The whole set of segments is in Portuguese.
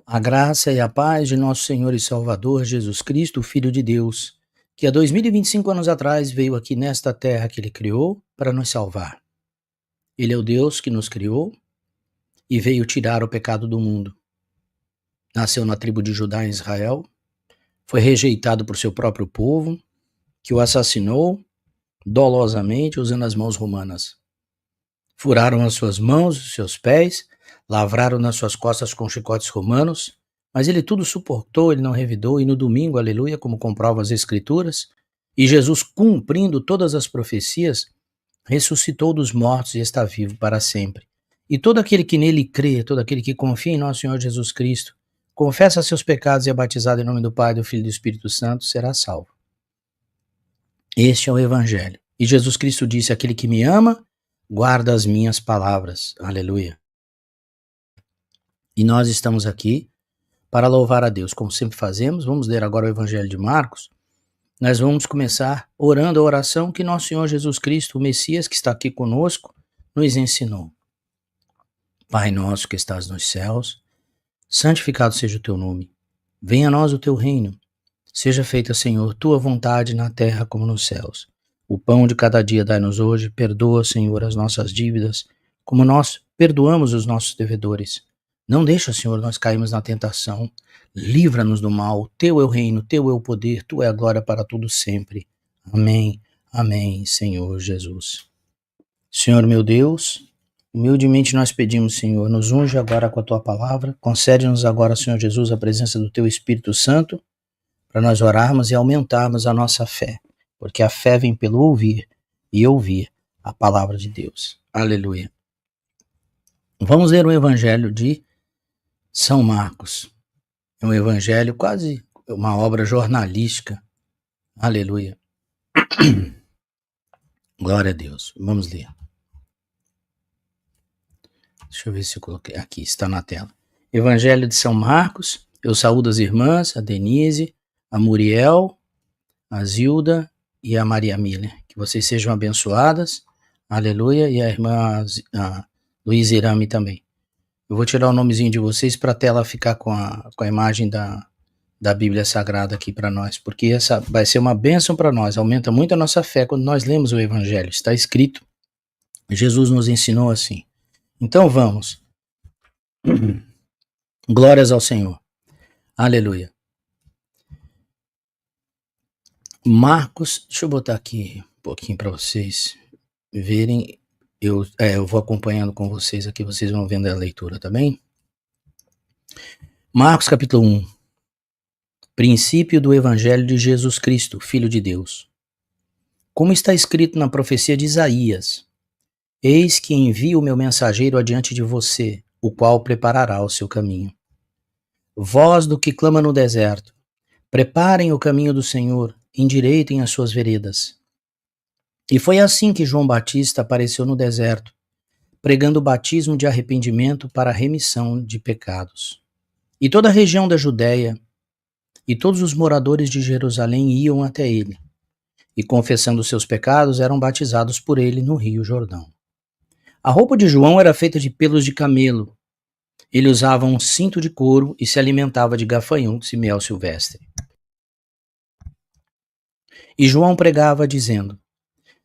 A graça e a paz de nosso Senhor e Salvador Jesus Cristo, Filho de Deus, que há 2025 anos atrás veio aqui nesta terra que Ele criou para nos salvar. Ele é o Deus que nos criou e veio tirar o pecado do mundo. Nasceu na tribo de Judá em Israel, foi rejeitado por seu próprio povo, que o assassinou dolosamente usando as mãos romanas. Furaram as suas mãos, os seus pés, lavraram nas suas costas com chicotes romanos, mas ele tudo suportou, ele não revidou, e no domingo, aleluia, como comprovam as Escrituras, e Jesus, cumprindo todas as profecias, ressuscitou dos mortos e está vivo para sempre. E todo aquele que nele crê, todo aquele que confia em nosso Senhor Jesus Cristo, confessa seus pecados e é batizado em nome do Pai, do Filho e do Espírito Santo, será salvo. Este é o Evangelho. E Jesus Cristo disse: aquele que me ama, guarda as minhas palavras. Aleluia. E nós estamos aqui para louvar a Deus, como sempre fazemos. Vamos ler agora o Evangelho de Marcos. Nós vamos começar orando a oração que nosso Senhor Jesus Cristo, o Messias, que está aqui conosco, nos ensinou. Pai nosso que estás nos céus, santificado seja o teu nome. Venha a nós o teu reino. Seja feita, Senhor, tua vontade na terra como nos céus. O pão de cada dia dai-nos hoje. Perdoa, Senhor, as nossas dívidas, como nós perdoamos os nossos devedores. Não deixa, Senhor, nós cairmos na tentação. Livra-nos do mal. Teu é o reino, teu é o poder, tua é a glória para tudo sempre. Amém, amém, Senhor Jesus. Senhor meu Deus, humildemente nós pedimos, Senhor, nos unge agora com a tua palavra. Concede-nos agora, Senhor Jesus, a presença do teu Espírito Santo, para nós orarmos e aumentarmos a nossa fé, porque a fé vem pelo ouvir e ouvir a palavra de Deus. Aleluia. Vamos ler o Evangelho de São Marcos. É um evangelho quase uma obra jornalística. Aleluia. Glória a Deus. Vamos ler. Deixa eu ver se eu coloquei. Aqui, está na tela. Evangelho de São Marcos. Eu saúdo as irmãs, a Denise, a Muriel, a Zilda e a Maria Miller. Que vocês sejam abençoadas. Aleluia. E a irmã Luiz Irame também. Eu vou tirar o nomezinho de vocês para a tela ficar com a imagem da Bíblia Sagrada aqui para nós, porque essa vai ser uma bênção para nós, aumenta muito a nossa fé quando nós lemos o Evangelho. Está escrito, Jesus nos ensinou assim. Então vamos. Glórias ao Senhor. Aleluia. Marcos, deixa eu botar aqui um pouquinho para vocês verem. Eu vou acompanhando com vocês aqui, vocês vão vendo a leitura, tá bem? Marcos capítulo 1. Princípio do Evangelho de Jesus Cristo, Filho de Deus. Como está escrito na profecia de Isaías: eis que envio o meu mensageiro adiante de você, o qual preparará o seu caminho. Voz do que clama no deserto: preparem o caminho do Senhor, endireitem as suas veredas. E foi assim que João Batista apareceu no deserto, pregando o batismo de arrependimento para a remissão de pecados. E toda a região da Judéia e todos os moradores de Jerusalém iam até ele, e confessando seus pecados eram batizados por ele no Rio Jordão. A roupa de João era feita de pelos de camelo. Ele usava um cinto de couro e se alimentava de gafanhotos e mel silvestre. E João pregava dizendo: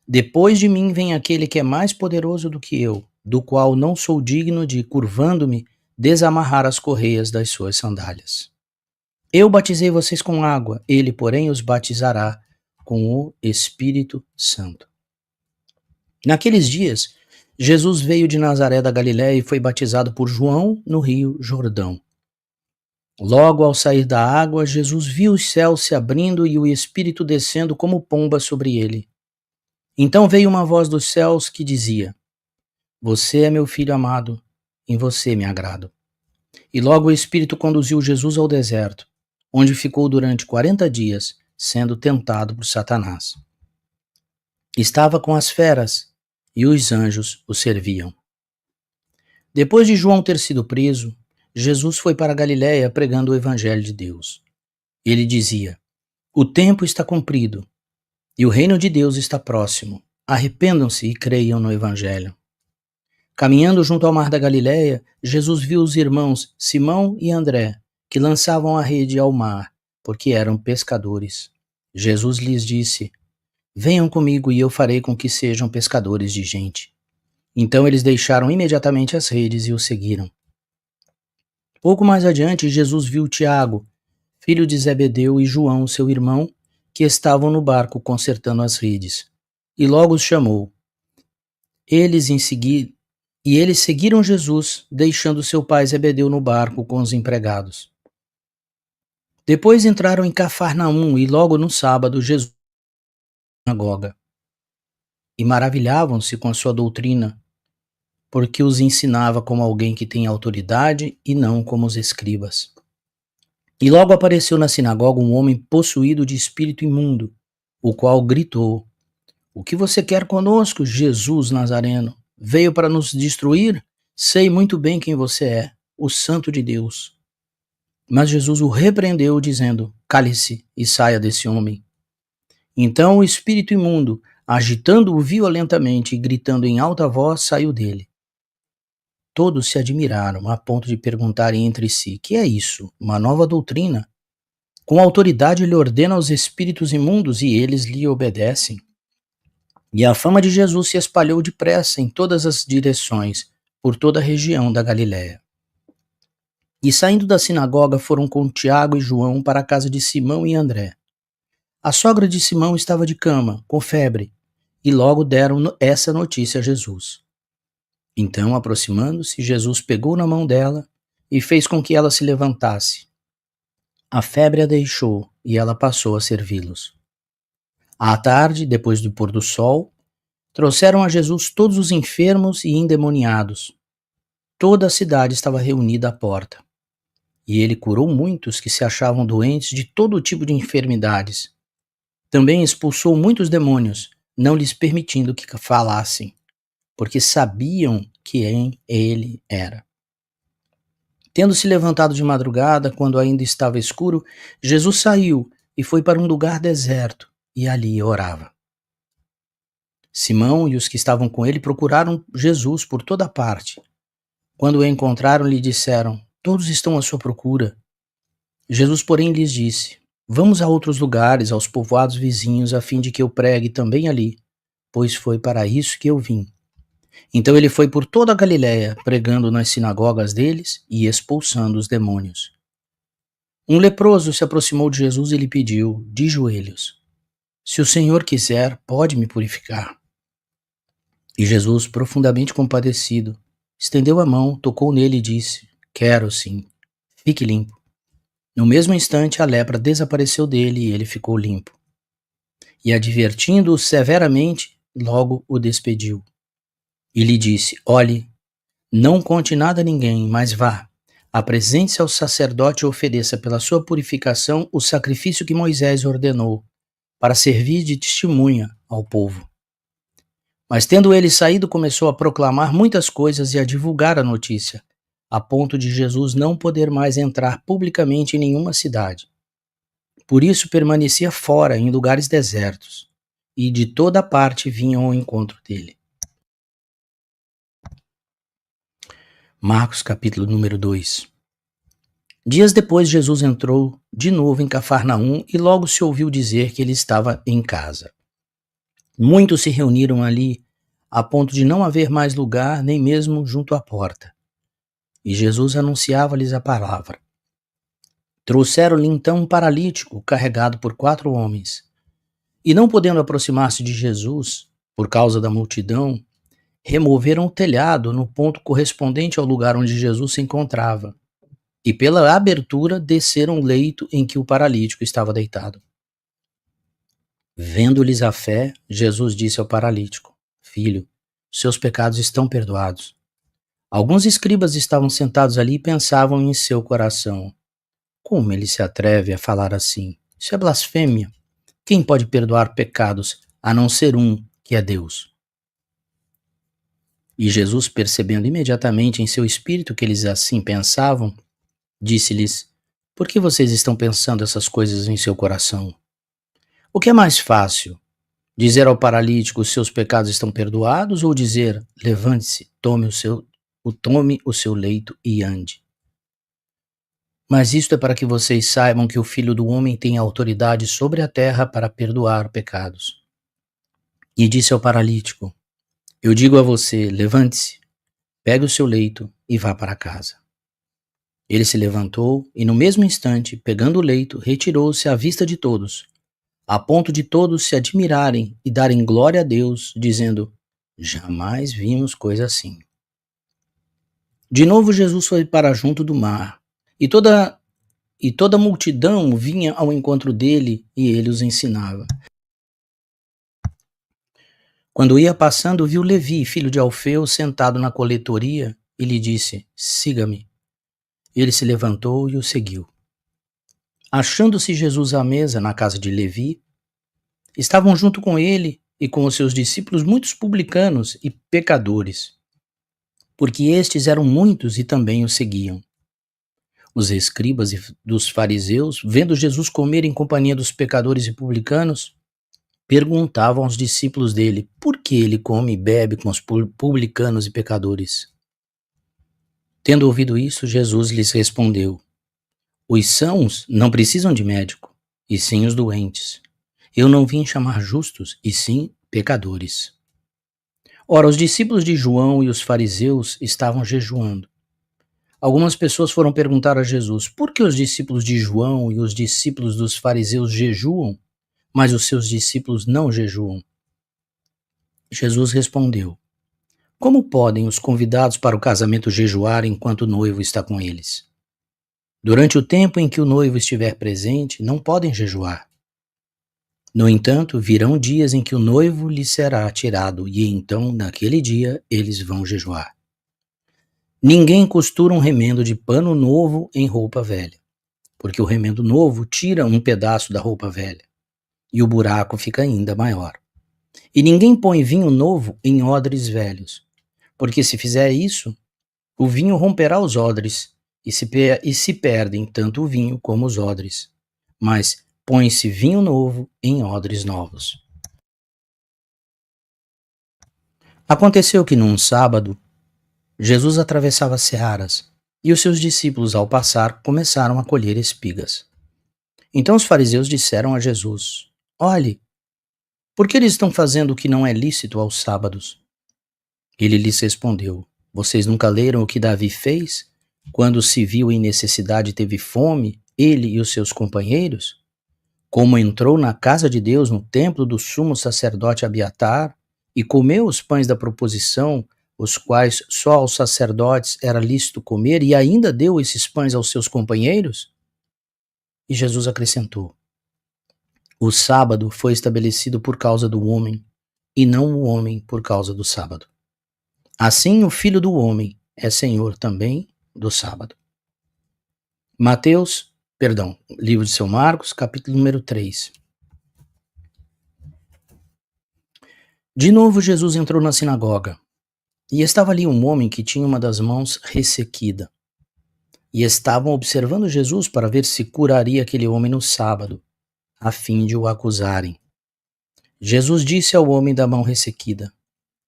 depois de mim vem aquele que é mais poderoso do que eu, do qual não sou digno de, curvando-me, desamarrar as correias das suas sandálias. Eu batizei vocês com água, ele, porém, os batizará com o Espírito Santo. Naqueles dias, Jesus veio de Nazaré da Galiléia e foi batizado por João no Rio Jordão. Logo ao sair da água, Jesus viu os céus se abrindo e o Espírito descendo como pomba sobre ele. Então veio uma voz dos céus que dizia: você é meu filho amado, em você me agrado. E logo o Espírito conduziu Jesus ao deserto, onde ficou durante 40 dias, sendo tentado por Satanás. Estava com as feras, e os anjos o serviam. Depois de João ter sido preso, Jesus foi para a Galiléia pregando o Evangelho de Deus. Ele dizia: o tempo está cumprido, e o reino de Deus está próximo. Arrependam-se e creiam no Evangelho. Caminhando junto ao mar da Galiléia, Jesus viu os irmãos Simão e André que lançavam a rede ao mar, porque eram pescadores. Jesus lhes disse: Venham comigo e eu farei com que sejam pescadores de gente. Então eles deixaram imediatamente as redes e o seguiram. Pouco mais adiante, Jesus viu Tiago, filho de Zebedeu, e João, seu irmão, que estavam no barco consertando as redes, e logo os chamou. Eles seguiram Jesus, deixando seu pai Zebedeu no barco com os empregados. Depois entraram em Cafarnaum e logo no sábado Jesus na sinagoga. E maravilhavam-se com a sua doutrina, porque os ensinava como alguém que tem autoridade e não como os escribas. E logo apareceu na sinagoga um homem possuído de espírito imundo, o qual gritou: O que você quer conosco, Jesus Nazareno? Veio para nos destruir? Sei muito bem quem você é, o Santo de Deus. Mas Jesus o repreendeu, dizendo: Cale-se e saia desse homem. Então o espírito imundo, agitando-o violentamente e gritando em alta voz, saiu dele. Todos se admiraram, a ponto de perguntarem entre si: Que é isso? Uma nova doutrina? Com autoridade ele ordena aos espíritos imundos e eles lhe obedecem. E a fama de Jesus se espalhou depressa em todas as direções, por toda a região da Galiléia. E saindo da sinagoga foram com Tiago e João para a casa de Simão e André. A sogra de Simão estava de cama, com febre, e logo deram essa notícia a Jesus. Então, aproximando-se, Jesus pegou na mão dela e fez com que ela se levantasse. A febre a deixou e ela passou a servi-los. À tarde, depois do pôr do sol, trouxeram a Jesus todos os enfermos e endemoniados. Toda a cidade estava reunida à porta. E ele curou muitos que se achavam doentes de todo tipo de enfermidades. Também expulsou muitos demônios, não lhes permitindo que falassem, porque sabiam quem ele era. Tendo se levantado de madrugada, quando ainda estava escuro, Jesus saiu e foi para um lugar deserto, e ali orava. Simão e os que estavam com ele procuraram Jesus por toda parte. Quando o encontraram, lhe disseram: Todos estão à sua procura. Jesus, porém, lhes disse: Vamos a outros lugares, aos povoados vizinhos, a fim de que eu pregue também ali, pois foi para isso que eu vim. Então ele foi por toda a Galiléia, pregando nas sinagogas deles e expulsando os demônios. Um leproso se aproximou de Jesus e lhe pediu, de joelhos: Se o Senhor quiser, pode me purificar. E Jesus, profundamente compadecido, estendeu a mão, tocou nele e disse: Quero sim, fique limpo. No mesmo instante, a lepra desapareceu dele e ele ficou limpo. E advertindo-o severamente, logo o despediu. E lhe disse: Olhe, não conte nada a ninguém, mas vá, apresente-se ao sacerdote e ofereça pela sua purificação o sacrifício que Moisés ordenou, para servir de testemunha ao povo. Mas tendo ele saído, começou a proclamar muitas coisas e a divulgar a notícia, a ponto de Jesus não poder mais entrar publicamente em nenhuma cidade. Por isso permanecia fora, em lugares desertos, e de toda parte vinham ao encontro dele. Marcos capítulo número 2. Dias depois, Jesus entrou de novo em Cafarnaum e logo se ouviu dizer que ele estava em casa. Muitos se reuniram ali, a ponto de não haver mais lugar, nem mesmo junto à porta. E Jesus anunciava-lhes a palavra. Trouxeram-lhe então um paralítico, carregado por 4 homens. E não podendo aproximar-se de Jesus, por causa da multidão, removeram o telhado no ponto correspondente ao lugar onde Jesus se encontrava. E pela abertura desceram o leito em que o paralítico estava deitado. Vendo-lhes a fé, Jesus disse ao paralítico: Filho, seus pecados estão perdoados. Alguns escribas estavam sentados ali e pensavam em seu coração: Como ele se atreve a falar assim? Isso é blasfêmia. Quem pode perdoar pecados, a não ser um, que é Deus? E Jesus, percebendo imediatamente em seu espírito que eles assim pensavam, disse-lhes: Por que vocês estão pensando essas coisas em seu coração? O que é mais fácil? Dizer ao paralítico: seus pecados estão perdoados, ou dizer: levante-se, tome o seu leito e ande? Mas isto é para que vocês saibam que o Filho do Homem tem autoridade sobre a terra para perdoar pecados. E disse ao paralítico: Eu digo a você, levante-se, pegue o seu leito e vá para casa. Ele se levantou e, no mesmo instante, pegando o leito, retirou-se à vista de todos, a ponto de todos se admirarem e darem glória a Deus, dizendo: Jamais vimos coisa assim. De novo Jesus foi para junto do mar, e toda a multidão vinha ao encontro dele, e ele os ensinava. Quando ia passando, viu Levi, filho de Alfeu, sentado na coletoria, e lhe disse: Siga-me. Ele se levantou e o seguiu. Achando-se Jesus à mesa na casa de Levi, estavam junto com ele e com os seus discípulos muitos publicanos e pecadores, porque estes eram muitos e também o seguiam. Os escribas dos fariseus, vendo Jesus comer em companhia dos pecadores e publicanos, perguntavam aos discípulos dele: por que ele come e bebe com os publicanos e pecadores? Tendo ouvido isso, Jesus lhes respondeu: Os sãos não precisam de médico, e sim os doentes. Eu não vim chamar justos, e sim pecadores. Ora, os discípulos de João e os fariseus estavam jejuando. Algumas pessoas foram perguntar a Jesus: por que os discípulos de João e os discípulos dos fariseus jejuam, mas os seus discípulos não jejuam? Jesus respondeu: Como podem os convidados para o casamento jejuar enquanto o noivo está com eles? Durante o tempo em que o noivo estiver presente, não podem jejuar. No entanto, virão dias em que o noivo lhes será tirado, e então, naquele dia, eles vão jejuar. Ninguém costura um remendo de pano novo em roupa velha, porque o remendo novo tira um pedaço da roupa velha, e o buraco fica ainda maior. E ninguém põe vinho novo em odres velhos, porque se fizer isso, o vinho romperá os odres, e se perdem tanto o vinho como os odres. Mas põe-se vinho novo em odres novos. Aconteceu que num sábado, Jesus atravessava searas, e os seus discípulos, ao passar, começaram a colher espigas. Então os fariseus disseram a Jesus: Olhe, por que eles estão fazendo o que não é lícito aos sábados? Ele lhes respondeu: Vocês nunca leram o que Davi fez, quando se viu em necessidade e teve fome, ele e os seus companheiros? Como entrou na casa de Deus, no templo do sumo sacerdote Abiatar, e comeu os pães da proposição, os quais só aos sacerdotes era lícito comer, e ainda deu esses pães aos seus companheiros? E Jesus acrescentou: O sábado foi estabelecido por causa do homem, e não o homem por causa do sábado. Assim o Filho do Homem é Senhor também do sábado. Livro de São Marcos, capítulo número 3. De novo Jesus entrou na sinagoga, e estava ali um homem que tinha uma das mãos ressequida. E estavam observando Jesus para ver se curaria aquele homem no sábado, a fim de o acusarem. Jesus disse ao homem da mão ressequida: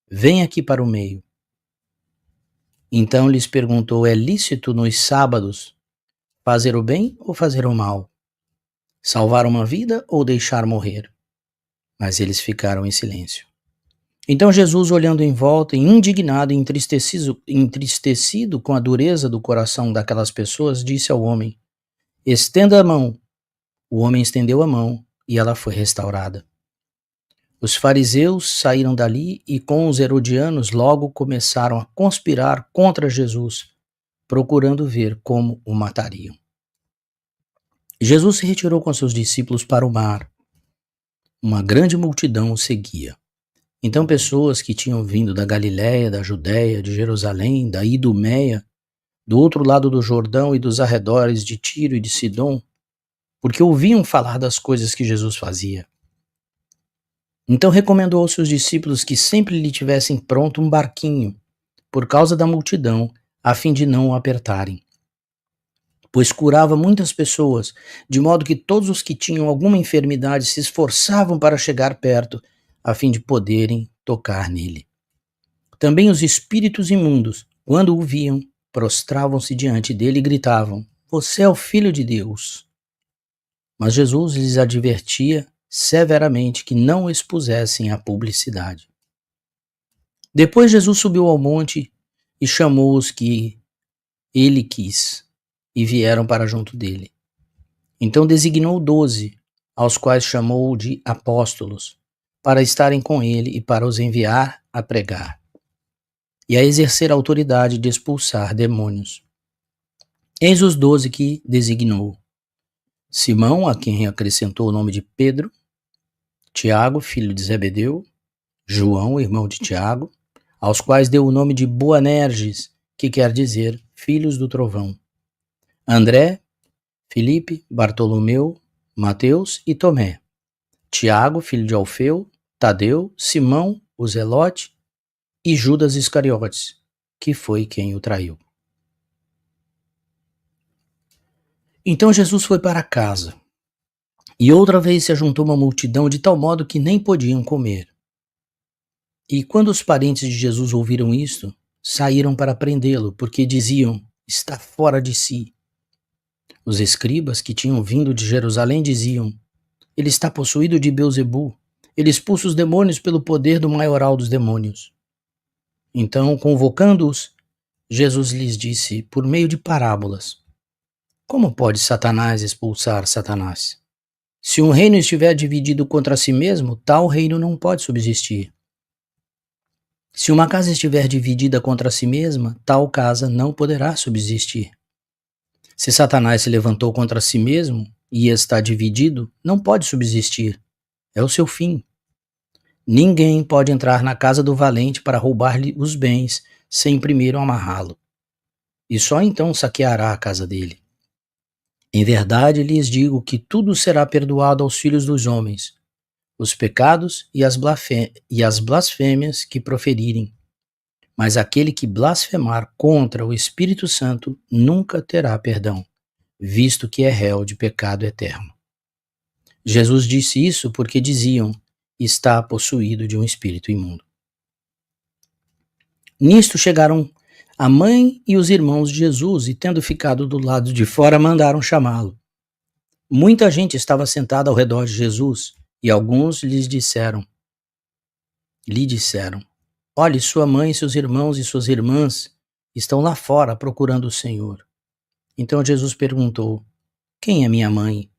Vem aqui para o meio. Então lhes perguntou: É lícito nos sábados fazer o bem ou fazer o mal? Salvar uma vida ou deixar morrer? Mas eles ficaram em silêncio. Então Jesus, olhando em volta, indignado e entristecido com a dureza do coração daquelas pessoas, disse ao homem: Estenda a mão. O homem estendeu a mão e ela foi restaurada. Os fariseus saíram dali e com os herodianos logo começaram a conspirar contra Jesus, procurando ver como o matariam. Jesus se retirou com seus discípulos para o mar. Uma grande multidão o seguia. Então pessoas que tinham vindo da Galiléia, da Judéia, de Jerusalém, da Idumeia, do outro lado do Jordão e dos arredores de Tiro e de Sidom, porque ouviam falar das coisas que Jesus fazia. Então recomendou aos seus discípulos que sempre lhe tivessem pronto um barquinho, por causa da multidão, a fim de não o apertarem. Pois curava muitas pessoas, de modo que todos os que tinham alguma enfermidade se esforçavam para chegar perto, a fim de poderem tocar nele. Também os espíritos imundos, quando o viam, prostravam-se diante dele e gritavam: você é o Filho de Deus. Mas Jesus lhes advertia severamente que não o expusessem à publicidade. Depois Jesus subiu ao monte e chamou os que ele quis, e vieram para junto dele. Então designou 12, aos quais chamou de apóstolos, para estarem com ele e para os enviar a pregar, e a exercer a autoridade de expulsar demônios. Eis os 12 que designou: Simão, a quem acrescentou o nome de Pedro, Tiago, filho de Zebedeu, João, irmão de Tiago, aos quais deu o nome de Boanerges, que quer dizer filhos do trovão, André, Filipe, Bartolomeu, Mateus e Tomé, Tiago, filho de Alfeu, Tadeu, Simão, o Zelote e Judas Iscariotes, que foi quem o traiu. Então Jesus foi para casa, e outra vez se ajuntou uma multidão de tal modo que nem podiam comer. E quando os parentes de Jesus ouviram isto, saíram para prendê-lo, porque diziam: está fora de si. Os escribas que tinham vindo de Jerusalém diziam: ele está possuído de Beelzebu, ele expulsa os demônios pelo poder do maioral dos demônios. Então, convocando-os, Jesus lhes disse por meio de parábolas: como pode Satanás expulsar Satanás? Se um reino estiver dividido contra si mesmo, tal reino não pode subsistir. Se uma casa estiver dividida contra si mesma, tal casa não poderá subsistir. Se Satanás se levantou contra si mesmo e está dividido, não pode subsistir. É o seu fim. Ninguém pode entrar na casa do valente para roubar-lhe os bens sem primeiro amarrá-lo. E só então saqueará a casa dele. Em verdade lhes digo que tudo será perdoado aos filhos dos homens, os pecados e as blasfêmias que proferirem. Mas aquele que blasfemar contra o Espírito Santo nunca terá perdão, visto que é réu de pecado eterno. Jesus disse isso porque diziam: está possuído de um espírito imundo. Nisto chegaram a mãe e os irmãos de Jesus, e tendo ficado do lado de fora, mandaram chamá-lo. Muita gente estava sentada ao redor de Jesus, e alguns lhe disseram: olhe, sua mãe, seus irmãos e suas irmãs estão lá fora procurando o Senhor. Então Jesus perguntou: quem é minha mãe?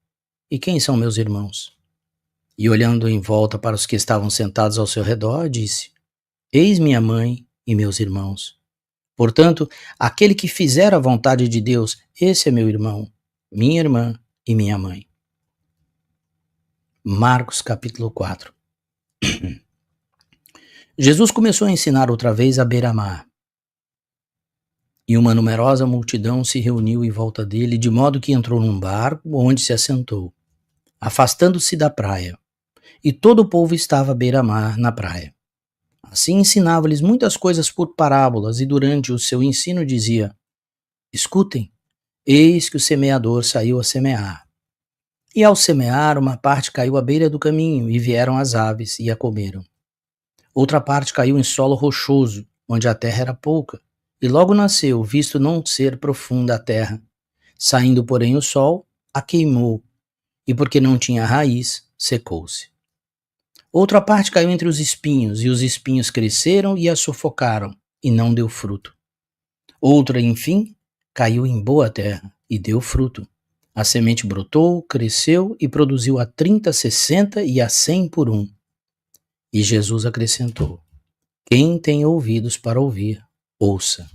E quem são meus irmãos? E olhando em volta para os que estavam sentados ao seu redor, disse: eis minha mãe e meus irmãos. Portanto, aquele que fizer a vontade de Deus, esse é meu irmão, minha irmã e minha mãe. Marcos capítulo 4. Jesus começou a ensinar outra vez à beira-mar. E uma numerosa multidão se reuniu em volta dele, de modo que entrou num barco onde se assentou, afastando-se da praia. E todo o povo estava à beira-mar na praia. Assim ensinava-lhes muitas coisas por parábolas, e durante o seu ensino dizia: escutem, eis que o semeador saiu a semear. E ao semear, uma parte caiu à beira do caminho, e vieram as aves e a comeram. Outra parte caiu em solo rochoso, onde a terra era pouca, e logo nasceu, visto não ser profunda a terra. Saindo, porém, o sol, a queimou, e porque não tinha raiz, secou-se. Outra parte caiu entre os espinhos, e os espinhos cresceram e a sufocaram, e não deu fruto. Outra, enfim, caiu em boa terra, e deu fruto. A semente brotou, cresceu e produziu a 30, 60 e a 100 por um. E Jesus acrescentou: quem tem ouvidos para ouvir, ouça.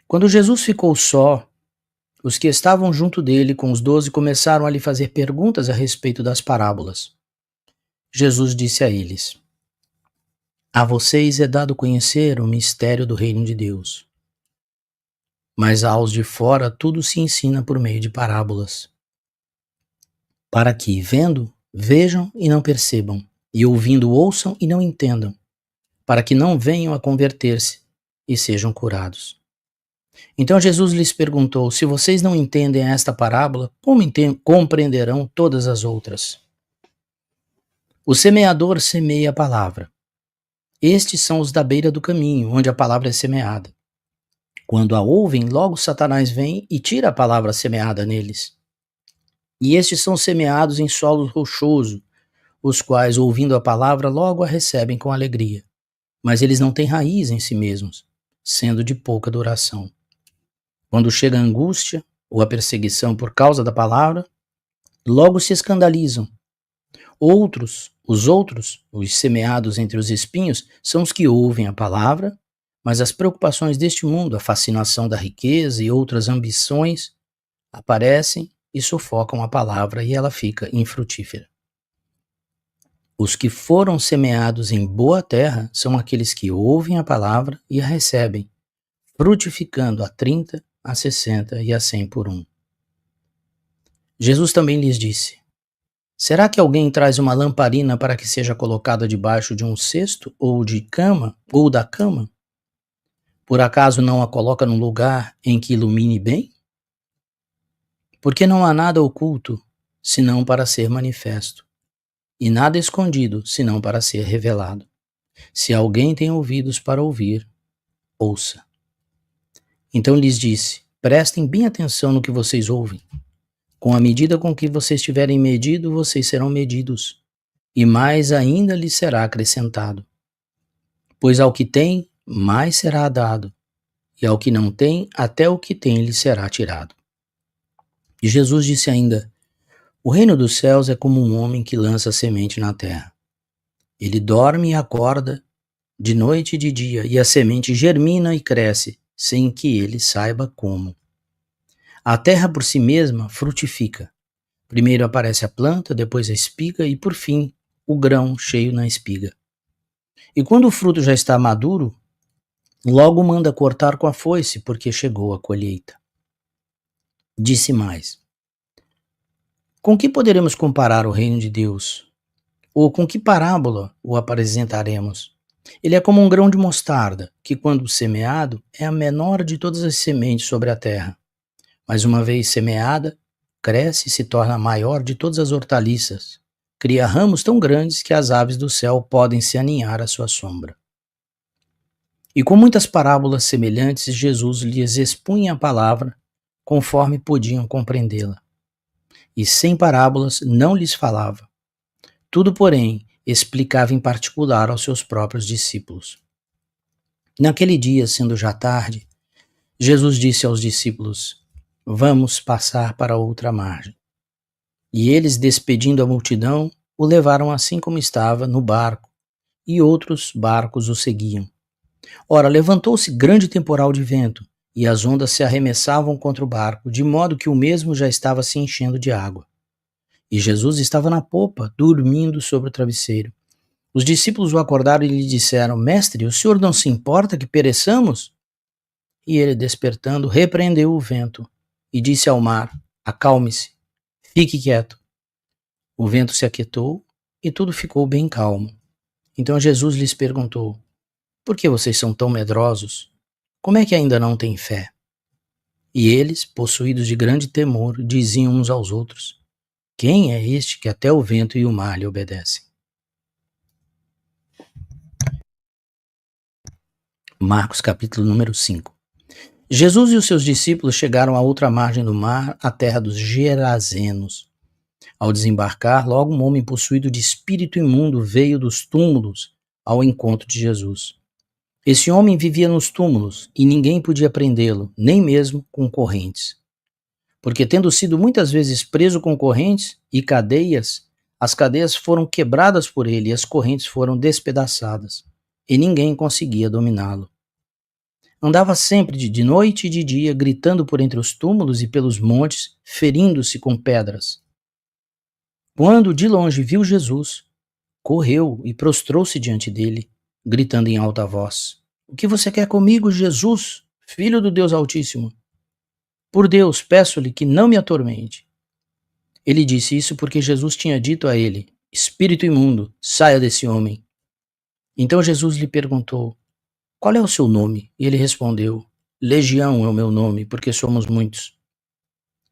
Quando Jesus ficou só, os que estavam junto dele com os 12 começaram a lhe fazer perguntas a respeito das parábolas. Jesus disse a eles: a vocês é dado conhecer o mistério do reino de Deus. Mas aos de fora tudo se ensina por meio de parábolas, para que, vendo, vejam e não percebam, e ouvindo, ouçam e não entendam, para que não venham a converter-se e sejam curados. Então Jesus lhes perguntou: se vocês não entendem esta parábola, como compreenderão todas as outras? O semeador semeia a palavra. Estes são os da beira do caminho, onde a palavra é semeada. Quando a ouvem, logo Satanás vem e tira a palavra semeada neles. E estes são semeados em solo rochoso, os quais, ouvindo a palavra, logo a recebem com alegria. Mas eles não têm raiz em si mesmos, sendo de pouca duração. Quando chega a angústia ou a perseguição por causa da palavra, logo se escandalizam. Os outros, os semeados entre os espinhos, são os que ouvem a palavra, mas as preocupações deste mundo, a fascinação da riqueza e outras ambições aparecem e sufocam a palavra e ela fica infrutífera. Os que foram semeados em boa terra são aqueles que ouvem a palavra e a recebem, frutificando a 30, a 60 e a 100 por um. Jesus também lhes disse: será que alguém traz uma lamparina para que seja colocada debaixo de um cesto ou da cama? Por acaso não a coloca num lugar em que ilumine bem? Porque não há nada oculto, senão para ser manifesto, e nada escondido, senão para ser revelado. Se alguém tem ouvidos para ouvir, ouça. Então lhes disse: prestem bem atenção no que vocês ouvem. Com a medida com que vocês tiverem medido, vocês serão medidos, e mais ainda lhes será acrescentado. Pois ao que tem, mais será dado, e ao que não tem, até o que tem lhe será tirado. E Jesus disse ainda: o reino dos céus é como um homem que lança semente na terra. Ele dorme e acorda, de noite e de dia, e a semente germina e cresce, sem que ele saiba como. A terra por si mesma frutifica. Primeiro aparece a planta, depois a espiga e, por fim, o grão cheio na espiga. E quando o fruto já está maduro, logo manda cortar com a foice, porque chegou a colheita. Disse mais: com que poderemos comparar o reino de Deus? Ou com que parábola o apresentaremos? Ele é como um grão de mostarda, que quando semeado é a menor de todas as sementes sobre a terra. Mas uma vez semeada, cresce e se torna a maior de todas as hortaliças. Cria ramos tão grandes que as aves do céu podem se aninhar à sua sombra. E com muitas parábolas semelhantes, Jesus lhes expunha a palavra, conforme podiam compreendê-la. E sem parábolas não lhes falava. Tudo, porém, explicava em particular aos seus próprios discípulos. Naquele dia, sendo já tarde, Jesus disse aos discípulos: vamos passar para outra margem. E eles, despedindo a multidão, o levaram assim como estava, no barco, e outros barcos o seguiam. Ora, levantou-se grande temporal de vento, e as ondas se arremessavam contra o barco, de modo que o mesmo já estava se enchendo de água. E Jesus estava na popa, dormindo sobre o travesseiro. Os discípulos o acordaram e lhe disseram: mestre, o senhor não se importa que pereçamos? E ele, despertando, repreendeu o vento e disse ao mar: acalme-se, fique quieto. O vento se aquietou e tudo ficou bem calmo. Então Jesus lhes perguntou: por que vocês são tão medrosos? Como é que ainda não têm fé? E eles, possuídos de grande temor, diziam uns aos outros: quem é este que até o vento e o mar lhe obedecem? Marcos capítulo número 5. Jesus e os seus discípulos chegaram à outra margem do mar, a terra dos Gerazenos. Ao desembarcar, logo um homem possuído de espírito imundo veio dos túmulos ao encontro de Jesus. Esse homem vivia nos túmulos e ninguém podia prendê-lo, nem mesmo com correntes. Porque, tendo sido muitas vezes preso com correntes e cadeias, as cadeias foram quebradas por ele e as correntes foram despedaçadas, e ninguém conseguia dominá-lo. Andava sempre de noite e de dia, gritando por entre os túmulos e pelos montes, ferindo-se com pedras. Quando de longe viu Jesus, correu e prostrou-se diante dele, gritando em alta voz: o que você quer comigo, Jesus, Filho do Deus Altíssimo? Por Deus, peço-lhe que não me atormente. Ele disse isso porque Jesus tinha dito a ele: espírito imundo, saia desse homem. Então Jesus lhe perguntou: qual é o seu nome? E ele respondeu: Legião é o meu nome, porque somos muitos.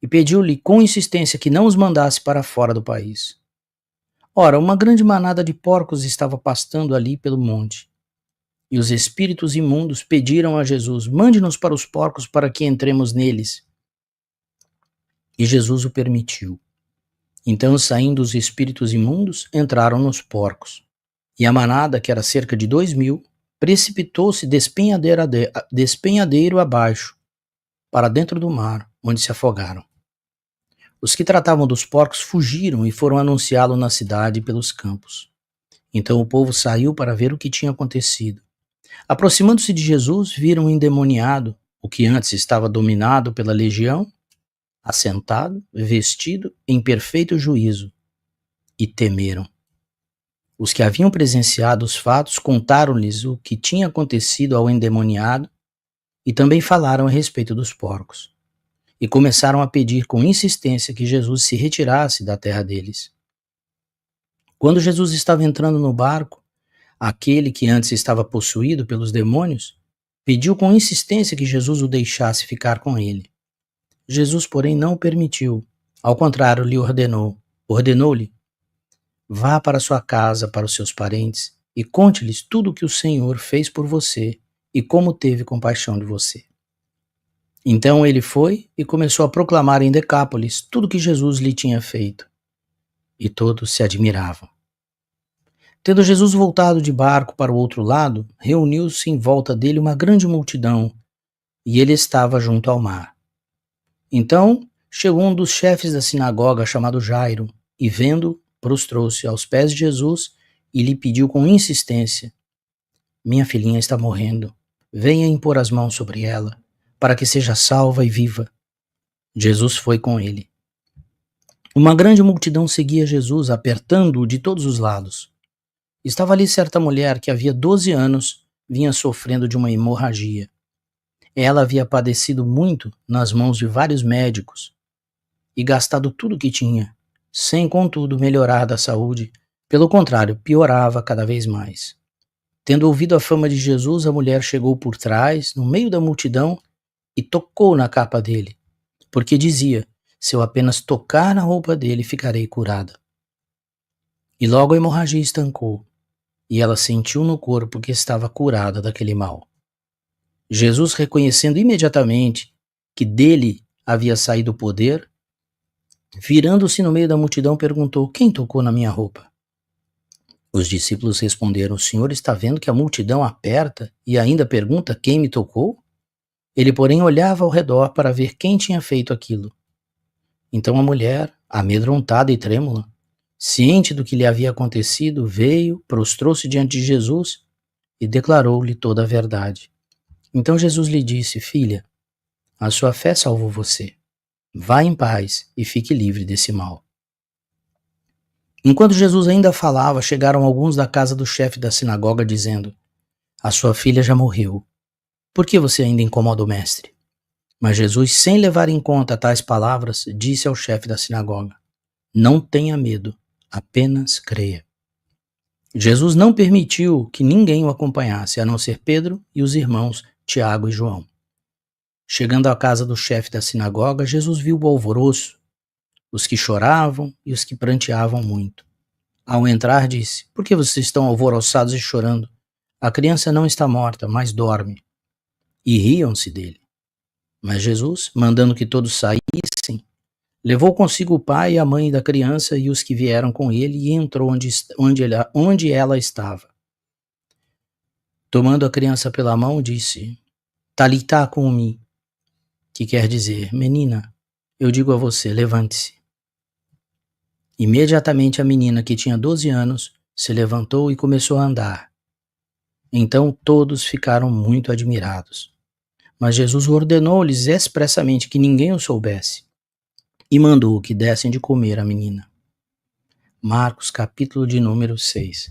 E pediu-lhe com insistência que não os mandasse para fora do país. Ora, uma grande manada de porcos estava pastando ali pelo monte. E os espíritos imundos pediram a Jesus: mande-nos para os porcos para que entremos neles. E Jesus o permitiu. Então, saindo os espíritos imundos, entraram nos porcos. E a manada, que era cerca de 2.000, precipitou-se despenhadeiro abaixo, para dentro do mar, onde se afogaram. Os que tratavam dos porcos fugiram e foram anunciá-lo na cidade e pelos campos. Então o povo saiu para ver o que tinha acontecido. Aproximando-se de Jesus, viram o endemoniado, o que antes estava dominado pela legião, assentado, vestido em perfeito juízo, e temeram. Os que haviam presenciado os fatos contaram-lhes o que tinha acontecido ao endemoniado e também falaram a respeito dos porcos. E começaram a pedir com insistência que Jesus se retirasse da terra deles. Quando Jesus estava entrando no barco, aquele que antes estava possuído pelos demônios pediu com insistência que Jesus o deixasse ficar com ele. Jesus, porém, não o permitiu. Ao contrário, lhe ordenou-lhe: vá para sua casa, para os seus parentes, e conte-lhes tudo o que o Senhor fez por você e como teve compaixão de você. Então ele foi e começou a proclamar em Decápolis tudo o que Jesus lhe tinha feito. E todos se admiravam. Tendo Jesus voltado de barco para o outro lado, reuniu-se em volta dele uma grande multidão, e ele estava junto ao mar. Então chegou um dos chefes da sinagoga, chamado Jairo, e vendo, prostrou-se aos pés de Jesus e lhe pediu com insistência: minha filhinha está morrendo, venha impor as mãos sobre ela, para que seja salva e viva. Jesus foi com ele. Uma grande multidão seguia Jesus, apertando-o de todos os lados. Estava ali certa mulher que havia 12 anos vinha sofrendo de uma hemorragia. Ela havia padecido muito nas mãos de vários médicos e gastado tudo o que tinha, sem, contudo, melhorar da saúde. Pelo contrário, piorava cada vez mais. Tendo ouvido a fama de Jesus, a mulher chegou por trás, no meio da multidão, e tocou na capa dele, porque dizia: se eu apenas tocar na roupa dele, ficarei curada. E logo a hemorragia estancou, e ela sentiu no corpo que estava curada daquele mal. Jesus, reconhecendo imediatamente que dele havia saído o poder, virando-se no meio da multidão, perguntou: quem tocou na minha roupa? Os discípulos responderam: o Senhor está vendo que a multidão aperta e ainda pergunta quem me tocou? Ele, porém, olhava ao redor para ver quem tinha feito aquilo. Então a mulher, amedrontada e trêmula, ciente do que lhe havia acontecido, veio, prostrou-se diante de Jesus e declarou-lhe toda a verdade. Então Jesus lhe disse: filha, a sua fé salvou você. Vá em paz e fique livre desse mal. Enquanto Jesus ainda falava, chegaram alguns da casa do chefe da sinagoga, dizendo: a sua filha já morreu. Por que você ainda incomoda o mestre? Mas Jesus, sem levar em conta tais palavras, disse ao chefe da sinagoga: não tenha medo, apenas creia. Jesus não permitiu que ninguém o acompanhasse, a não ser Pedro e os irmãos Tiago e João. Chegando à casa do chefe da sinagoga, Jesus viu o alvoroço, os que choravam e os que pranteavam muito. Ao entrar, disse: por que vocês estão alvoroçados e chorando? A criança não está morta, mas dorme. E riam-se dele. Mas Jesus, mandando que todos saíssem, levou consigo o pai e a mãe da criança e os que vieram com ele, e entrou onde ela estava. Tomando a criança pela mão, disse: Talitá cumi, que quer dizer: menina, eu digo a você, levante-se. Imediatamente a menina, que tinha 12 anos, se levantou e começou a andar. Então todos ficaram muito admirados. Mas Jesus ordenou-lhes expressamente que ninguém o soubesse, e mandou que dessem de comer à menina. Marcos, capítulo de número 6.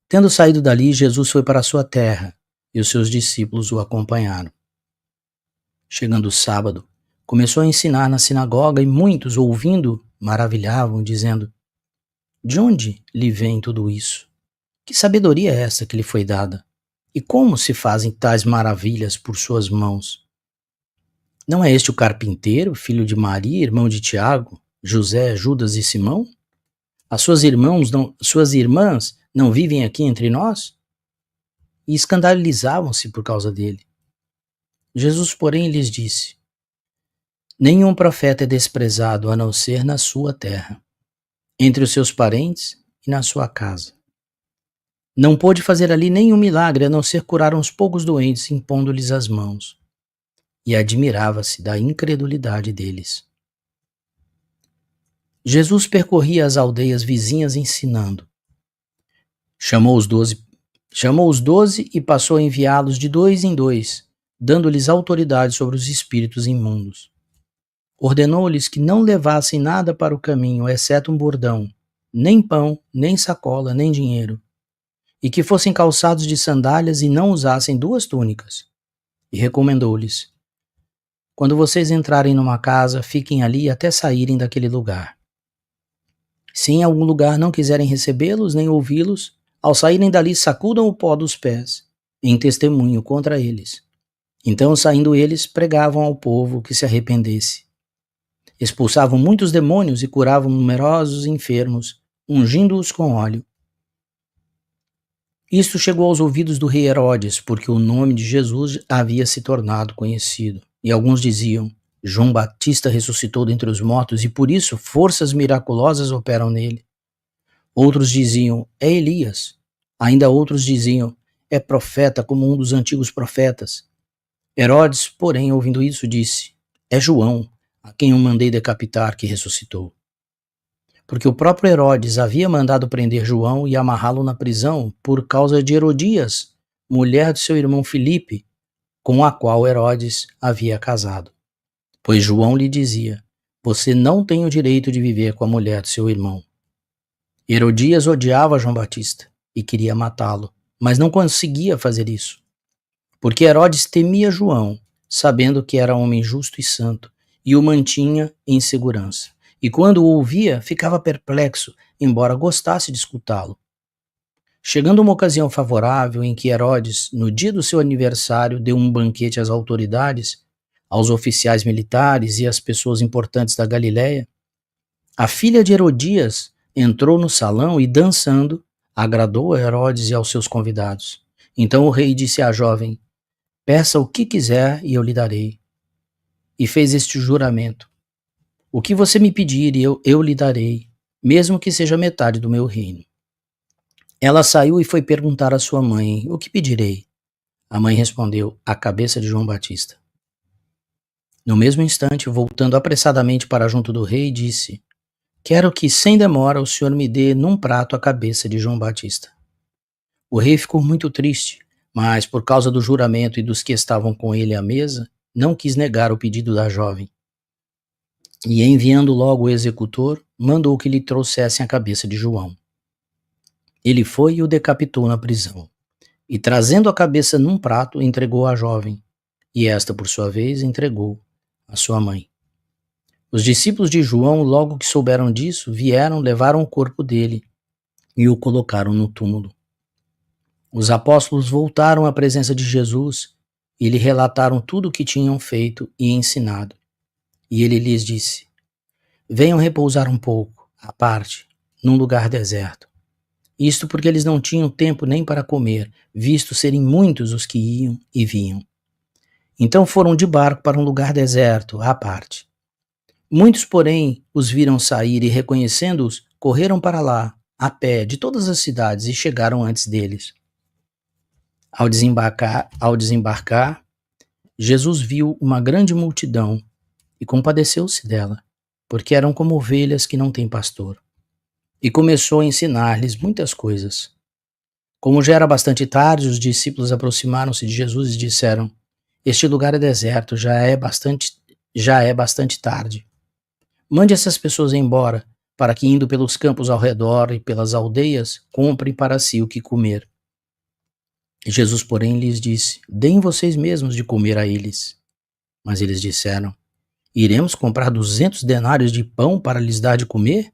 Tendo saído dali, Jesus foi para a sua terra, e os seus discípulos o acompanharam. Chegando o sábado, começou a ensinar na sinagoga, e muitos, ouvindo, maravilhavam, dizendo: de onde lhe vem tudo isso? Que sabedoria é essa que lhe foi dada? E como se fazem tais maravilhas por suas mãos? Não é este o carpinteiro, filho de Maria, irmão de Tiago, José, Judas e Simão? Suas irmãs não vivem aqui entre nós? E escandalizavam-se por causa dele. Jesus, porém, lhes disse: Nenhum profeta é desprezado a não ser na sua terra, entre os seus parentes e na sua casa. Não pôde fazer ali nenhum milagre a não ser curar uns poucos doentes impondo-lhes as mãos. E admirava-se da incredulidade deles. Jesus percorria as aldeias vizinhas ensinando. Chamou os 12 e passou a enviá-los de 2 em 2, dando-lhes autoridade sobre os espíritos imundos. Ordenou-lhes que não levassem nada para o caminho, exceto um bordão, nem pão, nem sacola, nem dinheiro, e que fossem calçados de sandálias e não usassem 2 túnicas. E recomendou-lhes: Quando vocês entrarem numa casa, fiquem ali até saírem daquele lugar. Se em algum lugar não quiserem recebê-los nem ouvi-los, ao saírem dali sacudam o pó dos pés, em testemunho contra eles. Então, saindo eles, pregavam ao povo que se arrependesse. Expulsavam muitos demônios e curavam numerosos enfermos, ungindo-os com óleo. Isto chegou aos ouvidos do rei Herodes, porque o nome de Jesus havia se tornado conhecido. E alguns diziam: João Batista ressuscitou dentre os mortos e por isso forças miraculosas operam nele. Outros diziam: é Elias. Ainda outros diziam: é profeta como um dos antigos profetas. Herodes, porém, ouvindo isso, disse: é João, a quem eu mandei decapitar, que ressuscitou. Porque o próprio Herodes havia mandado prender João e amarrá-lo na prisão por causa de Herodias, mulher de seu irmão Filipe, com a qual Herodes havia casado. Pois João lhe dizia: você não tem o direito de viver com a mulher de seu irmão. Herodias odiava João Batista e queria matá-lo, mas não conseguia fazer isso. Porque Herodes temia João, sabendo que era homem justo e santo, e o mantinha em segurança. E quando o ouvia, ficava perplexo, embora gostasse de escutá-lo. Chegando uma ocasião favorável em que Herodes, no dia do seu aniversário, deu um banquete às autoridades, aos oficiais militares e às pessoas importantes da Galiléia, a filha de Herodias entrou no salão e, dançando, agradou a Herodes e aos seus convidados. Então o rei disse à jovem: peça o que quiser e eu lhe darei. E fez este juramento: o que você me pedir eu lhe darei, mesmo que seja metade do meu reino. Ela saiu e foi perguntar à sua mãe: o que pedirei? A mãe respondeu: a cabeça de João Batista. No mesmo instante, voltando apressadamente para junto do rei, disse: quero que, sem demora, o senhor me dê num prato a cabeça de João Batista. O rei ficou muito triste, mas, por causa do juramento e dos que estavam com ele à mesa, não quis negar o pedido da jovem. E, enviando logo o executor, mandou que lhe trouxessem a cabeça de João. Ele foi e o decapitou na prisão. E, trazendo a cabeça num prato, entregou à jovem. E esta, por sua vez, entregou à sua mãe. Os discípulos de João, logo que souberam disso, vieram, levaram o corpo dele e o colocaram no túmulo. Os apóstolos voltaram à presença de Jesus e lhe relataram tudo o que tinham feito e ensinado. E ele lhes disse: venham repousar um pouco, à parte, num lugar deserto. Isto porque eles não tinham tempo nem para comer, visto serem muitos os que iam e vinham. Então foram de barco para um lugar deserto, à parte. Muitos, porém, os viram sair e, reconhecendo-os, correram para lá, a pé, de todas as cidades, e chegaram antes deles. Ao desembarcar, Jesus viu uma grande multidão e compadeceu-se dela, porque eram como ovelhas que não têm pastor. E começou a ensinar-lhes muitas coisas. Como já era bastante tarde, os discípulos aproximaram-se de Jesus e disseram: este lugar é deserto, já é bastante tarde. Mande essas pessoas embora, para que, indo pelos campos ao redor e pelas aldeias, comprem para si o que comer. Jesus, porém, lhes disse: deem vocês mesmos de comer a eles. Mas eles disseram: iremos comprar 200 denários de pão para lhes dar de comer?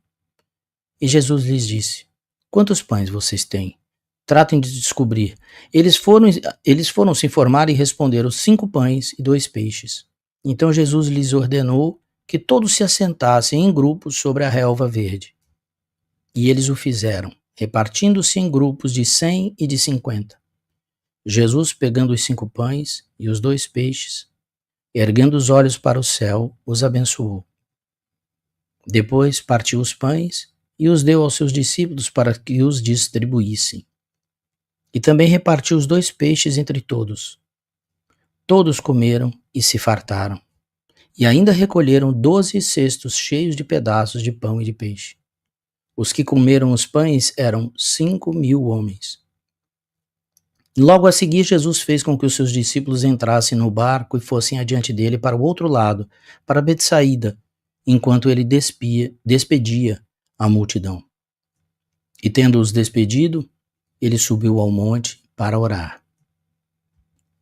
E Jesus lhes disse: quantos pães vocês têm? Tratem de descobrir. Eles foram se informar e responderam: 5 pães e 2 peixes. Então Jesus lhes ordenou que todos se assentassem em grupos sobre a relva verde. E eles o fizeram. repartindo-se em grupos de 100 e de 50. Jesus, pegando os 5 pães e os 2 peixes, erguendo os olhos para o céu, os abençoou. Depois partiu os pães e os deu aos seus discípulos para que os distribuíssem. E também repartiu os 2 peixes entre todos. Todos comeram e se fartaram, e ainda recolheram 12 cestos cheios de pedaços de pão e de peixe. Os que comeram os pães eram 5.000 homens. Logo a seguir, Jesus fez com que os seus discípulos entrassem no barco e fossem adiante dele para o outro lado, para Betsaída, enquanto ele despedia a multidão. E tendo-os despedido, ele subiu ao monte para orar.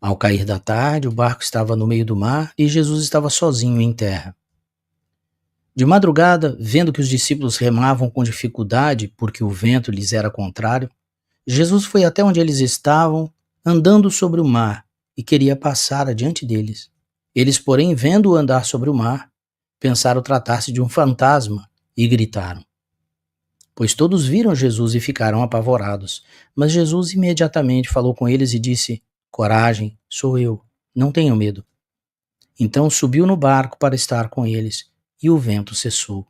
Ao cair da tarde, o barco estava no meio do mar e Jesus estava sozinho em terra. De madrugada, vendo que os discípulos remavam com dificuldade porque o vento lhes era contrário, Jesus foi até onde eles estavam, andando sobre o mar, e queria passar adiante deles. Eles, porém, vendo-o andar sobre o mar, pensaram tratar-se de um fantasma e gritaram. Pois todos viram Jesus e ficaram apavorados. Mas Jesus imediatamente falou com eles e disse: Coragem, sou eu, não tenham medo. Então subiu no barco para estar com eles, e o vento cessou.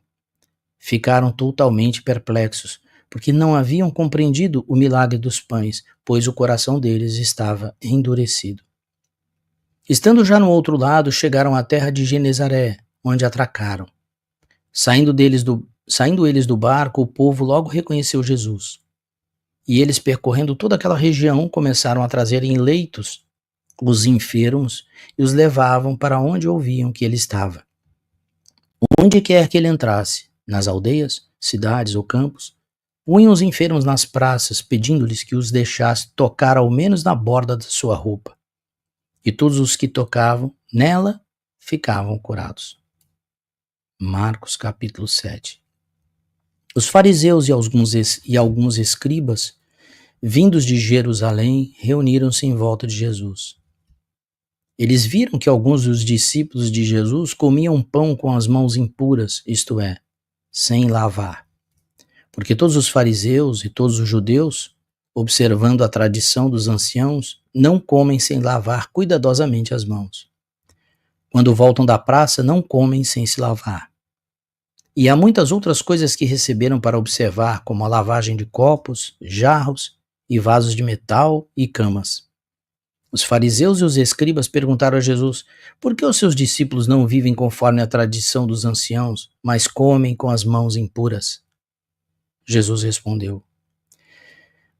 Ficaram totalmente perplexos, porque não haviam compreendido o milagre dos pães, pois o coração deles estava endurecido. Estando já no outro lado, chegaram à terra de Genezaré, onde atracaram. Saindo eles do barco, o povo logo reconheceu Jesus. E eles, percorrendo toda aquela região, começaram a trazer em leitos os enfermos e os levavam para onde ouviam que ele estava. Onde quer que ele entrasse, nas aldeias, cidades ou campos, punham os enfermos nas praças, pedindo-lhes que os deixasse tocar ao menos na borda da sua roupa. E todos os que tocavam nela ficavam curados. Marcos capítulo 7. Os fariseus e alguns escribas, vindos de Jerusalém, reuniram-se em volta de Jesus. Eles viram que alguns dos discípulos de Jesus comiam pão com as mãos impuras, isto é, sem lavar. Porque todos os fariseus e todos os judeus, observando a tradição dos anciãos, não comem sem lavar cuidadosamente as mãos. Quando voltam da praça, não comem sem se lavar. E há muitas outras coisas que receberam para observar, como a lavagem de copos, jarros e vasos de metal e camas. Os fariseus e os escribas perguntaram a Jesus: por que os seus discípulos não vivem conforme a tradição dos anciãos, mas comem com as mãos impuras? Jesus respondeu: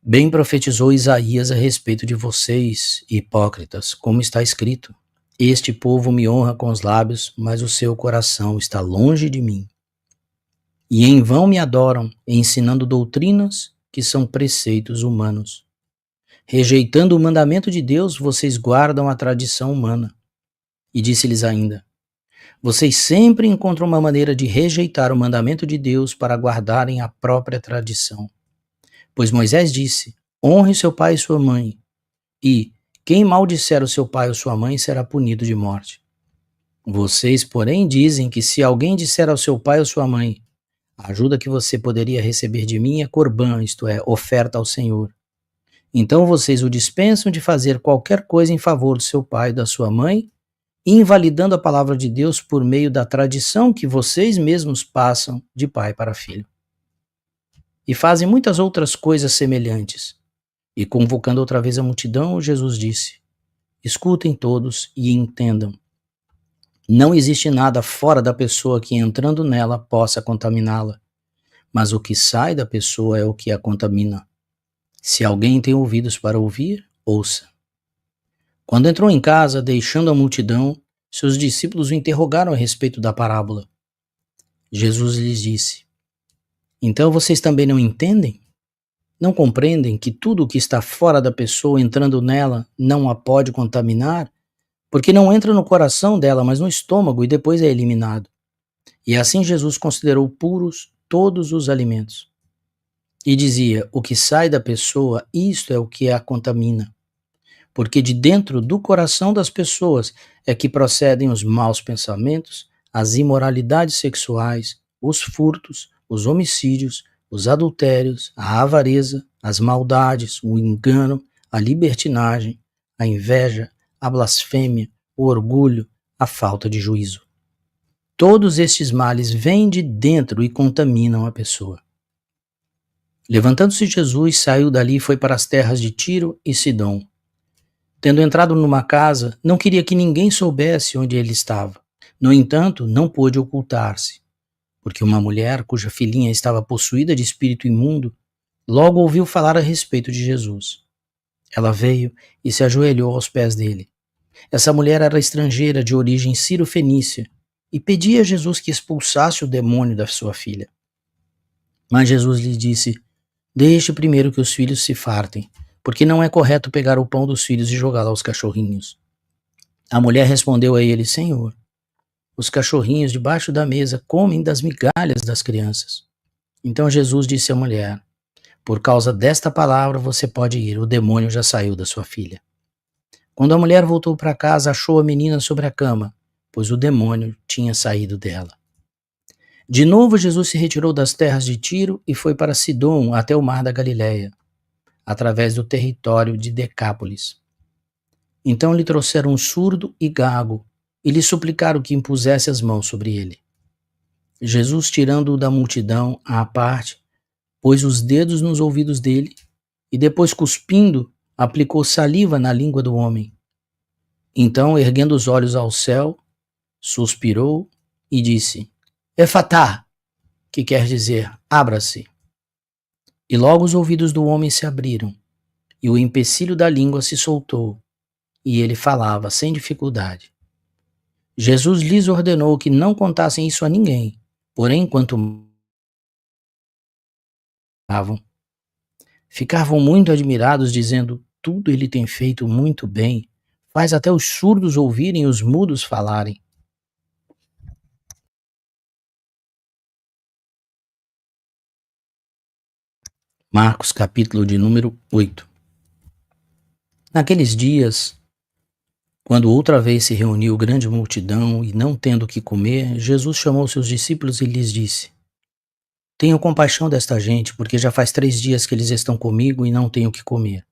bem profetizou Isaías a respeito de vocês, hipócritas, como está escrito: este povo me honra com os lábios, mas o seu coração está longe de mim. E em vão me adoram, ensinando doutrinas que são preceitos humanos. Rejeitando o mandamento de Deus, vocês guardam a tradição humana. E disse-lhes ainda: vocês sempre encontram uma maneira de rejeitar o mandamento de Deus para guardarem a própria tradição. Pois Moisés disse: honre seu pai e sua mãe, e quem maldisser o seu pai ou sua mãe será punido de morte. Vocês, porém, dizem que se alguém disser ao seu pai ou sua mãe: a ajuda que você poderia receber de mim é corbã, isto é, oferta ao Senhor. Então vocês o dispensam de fazer qualquer coisa em favor do seu pai e da sua mãe, invalidando a palavra de Deus por meio da tradição que vocês mesmos passam de pai para filho. E fazem muitas outras coisas semelhantes. E convocando outra vez a multidão, Jesus disse: escutem todos e entendam. Não existe nada fora da pessoa que, entrando nela, possa contaminá-la, mas o que sai da pessoa é o que a contamina. Se alguém tem ouvidos para ouvir, ouça. Quando entrou em casa, deixando a multidão, seus discípulos o interrogaram a respeito da parábola. Jesus lhes disse: então vocês também não entendem? Não compreendem que tudo o que está fora da pessoa, entrando nela, não a pode contaminar? Porque não entra no coração dela, mas no estômago, e depois é eliminado. E assim Jesus considerou puros todos os alimentos. E dizia: o que sai da pessoa, isto é o que a contamina. Porque de dentro do coração das pessoas é que procedem os maus pensamentos, as imoralidades sexuais, os furtos, os homicídios, os adultérios, a avareza, as maldades, o engano, a libertinagem, a inveja, a blasfêmia, o orgulho, a falta de juízo. Todos estes males vêm de dentro e contaminam a pessoa. Levantando-se Jesus, saiu dali e foi para as terras de Tiro e Sidom. Tendo entrado numa casa, não queria que ninguém soubesse onde ele estava. No entanto, não pôde ocultar-se, porque uma mulher cuja filhinha estava possuída de espírito imundo, logo ouviu falar a respeito de Jesus. Ela veio e se ajoelhou aos pés dele. Essa mulher era estrangeira de origem sírio-fenícia e pedia a Jesus que expulsasse o demônio da sua filha. Mas Jesus lhe disse: deixe primeiro que os filhos se fartem, porque não é correto pegar o pão dos filhos e jogá-lo aos cachorrinhos. A mulher respondeu a ele: Senhor, os cachorrinhos debaixo da mesa comem das migalhas das crianças. Então Jesus disse à mulher: por causa desta palavra você pode ir, o demônio já saiu da sua filha. Quando a mulher voltou para casa, achou a menina sobre a cama, pois o demônio tinha saído dela. De novo Jesus se retirou das terras de Tiro e foi para Sidom até o mar da Galileia, através do território de Decápolis. Então lhe trouxeram um surdo e gago e lhe suplicaram que impusesse as mãos sobre ele. Jesus, tirando-o da multidão à parte, pôs os dedos nos ouvidos dele e depois, cuspindo, aplicou saliva na língua do homem. Então, erguendo os olhos ao céu, suspirou e disse: Efatá, que quer dizer, abra-se. E logo os ouvidos do homem se abriram, e o empecilho da língua se soltou, e ele falava sem dificuldade. Jesus lhes ordenou que não contassem isso a ninguém, porém, enquanto ficavam muito admirados, dizendo: tudo ele tem feito muito bem, faz até os surdos ouvirem e os mudos falarem. Marcos, capítulo de número 8. Naqueles dias, quando outra vez se reuniu grande multidão e não tendo o que comer, Jesus chamou seus discípulos e lhes disse: tenham compaixão desta gente, porque já faz 3 dias que eles estão comigo e não têm o que comer.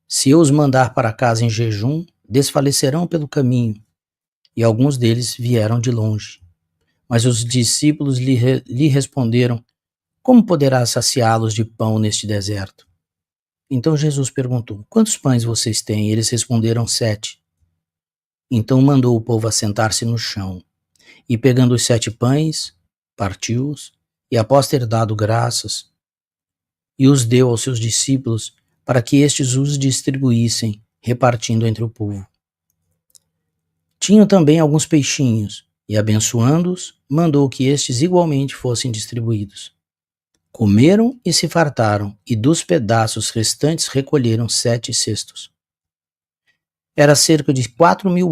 Se eu os mandar para casa em jejum, desfalecerão pelo caminho, e alguns deles vieram de longe. Mas os discípulos lhe responderam: como poderá saciá-los de pão neste deserto? Então Jesus perguntou: quantos pães vocês têm? Eles responderam: 7. Então mandou o povo assentar-se no chão, e pegando os 7 pães, partiu-os, e após ter dado graças, e os deu aos seus discípulos, para que estes os distribuíssem, repartindo entre o povo. Tinham também alguns peixinhos, e abençoando-os, mandou que estes igualmente fossem distribuídos. Comeram e se fartaram, e dos pedaços restantes recolheram 7 cestos. Eram cerca de 4.000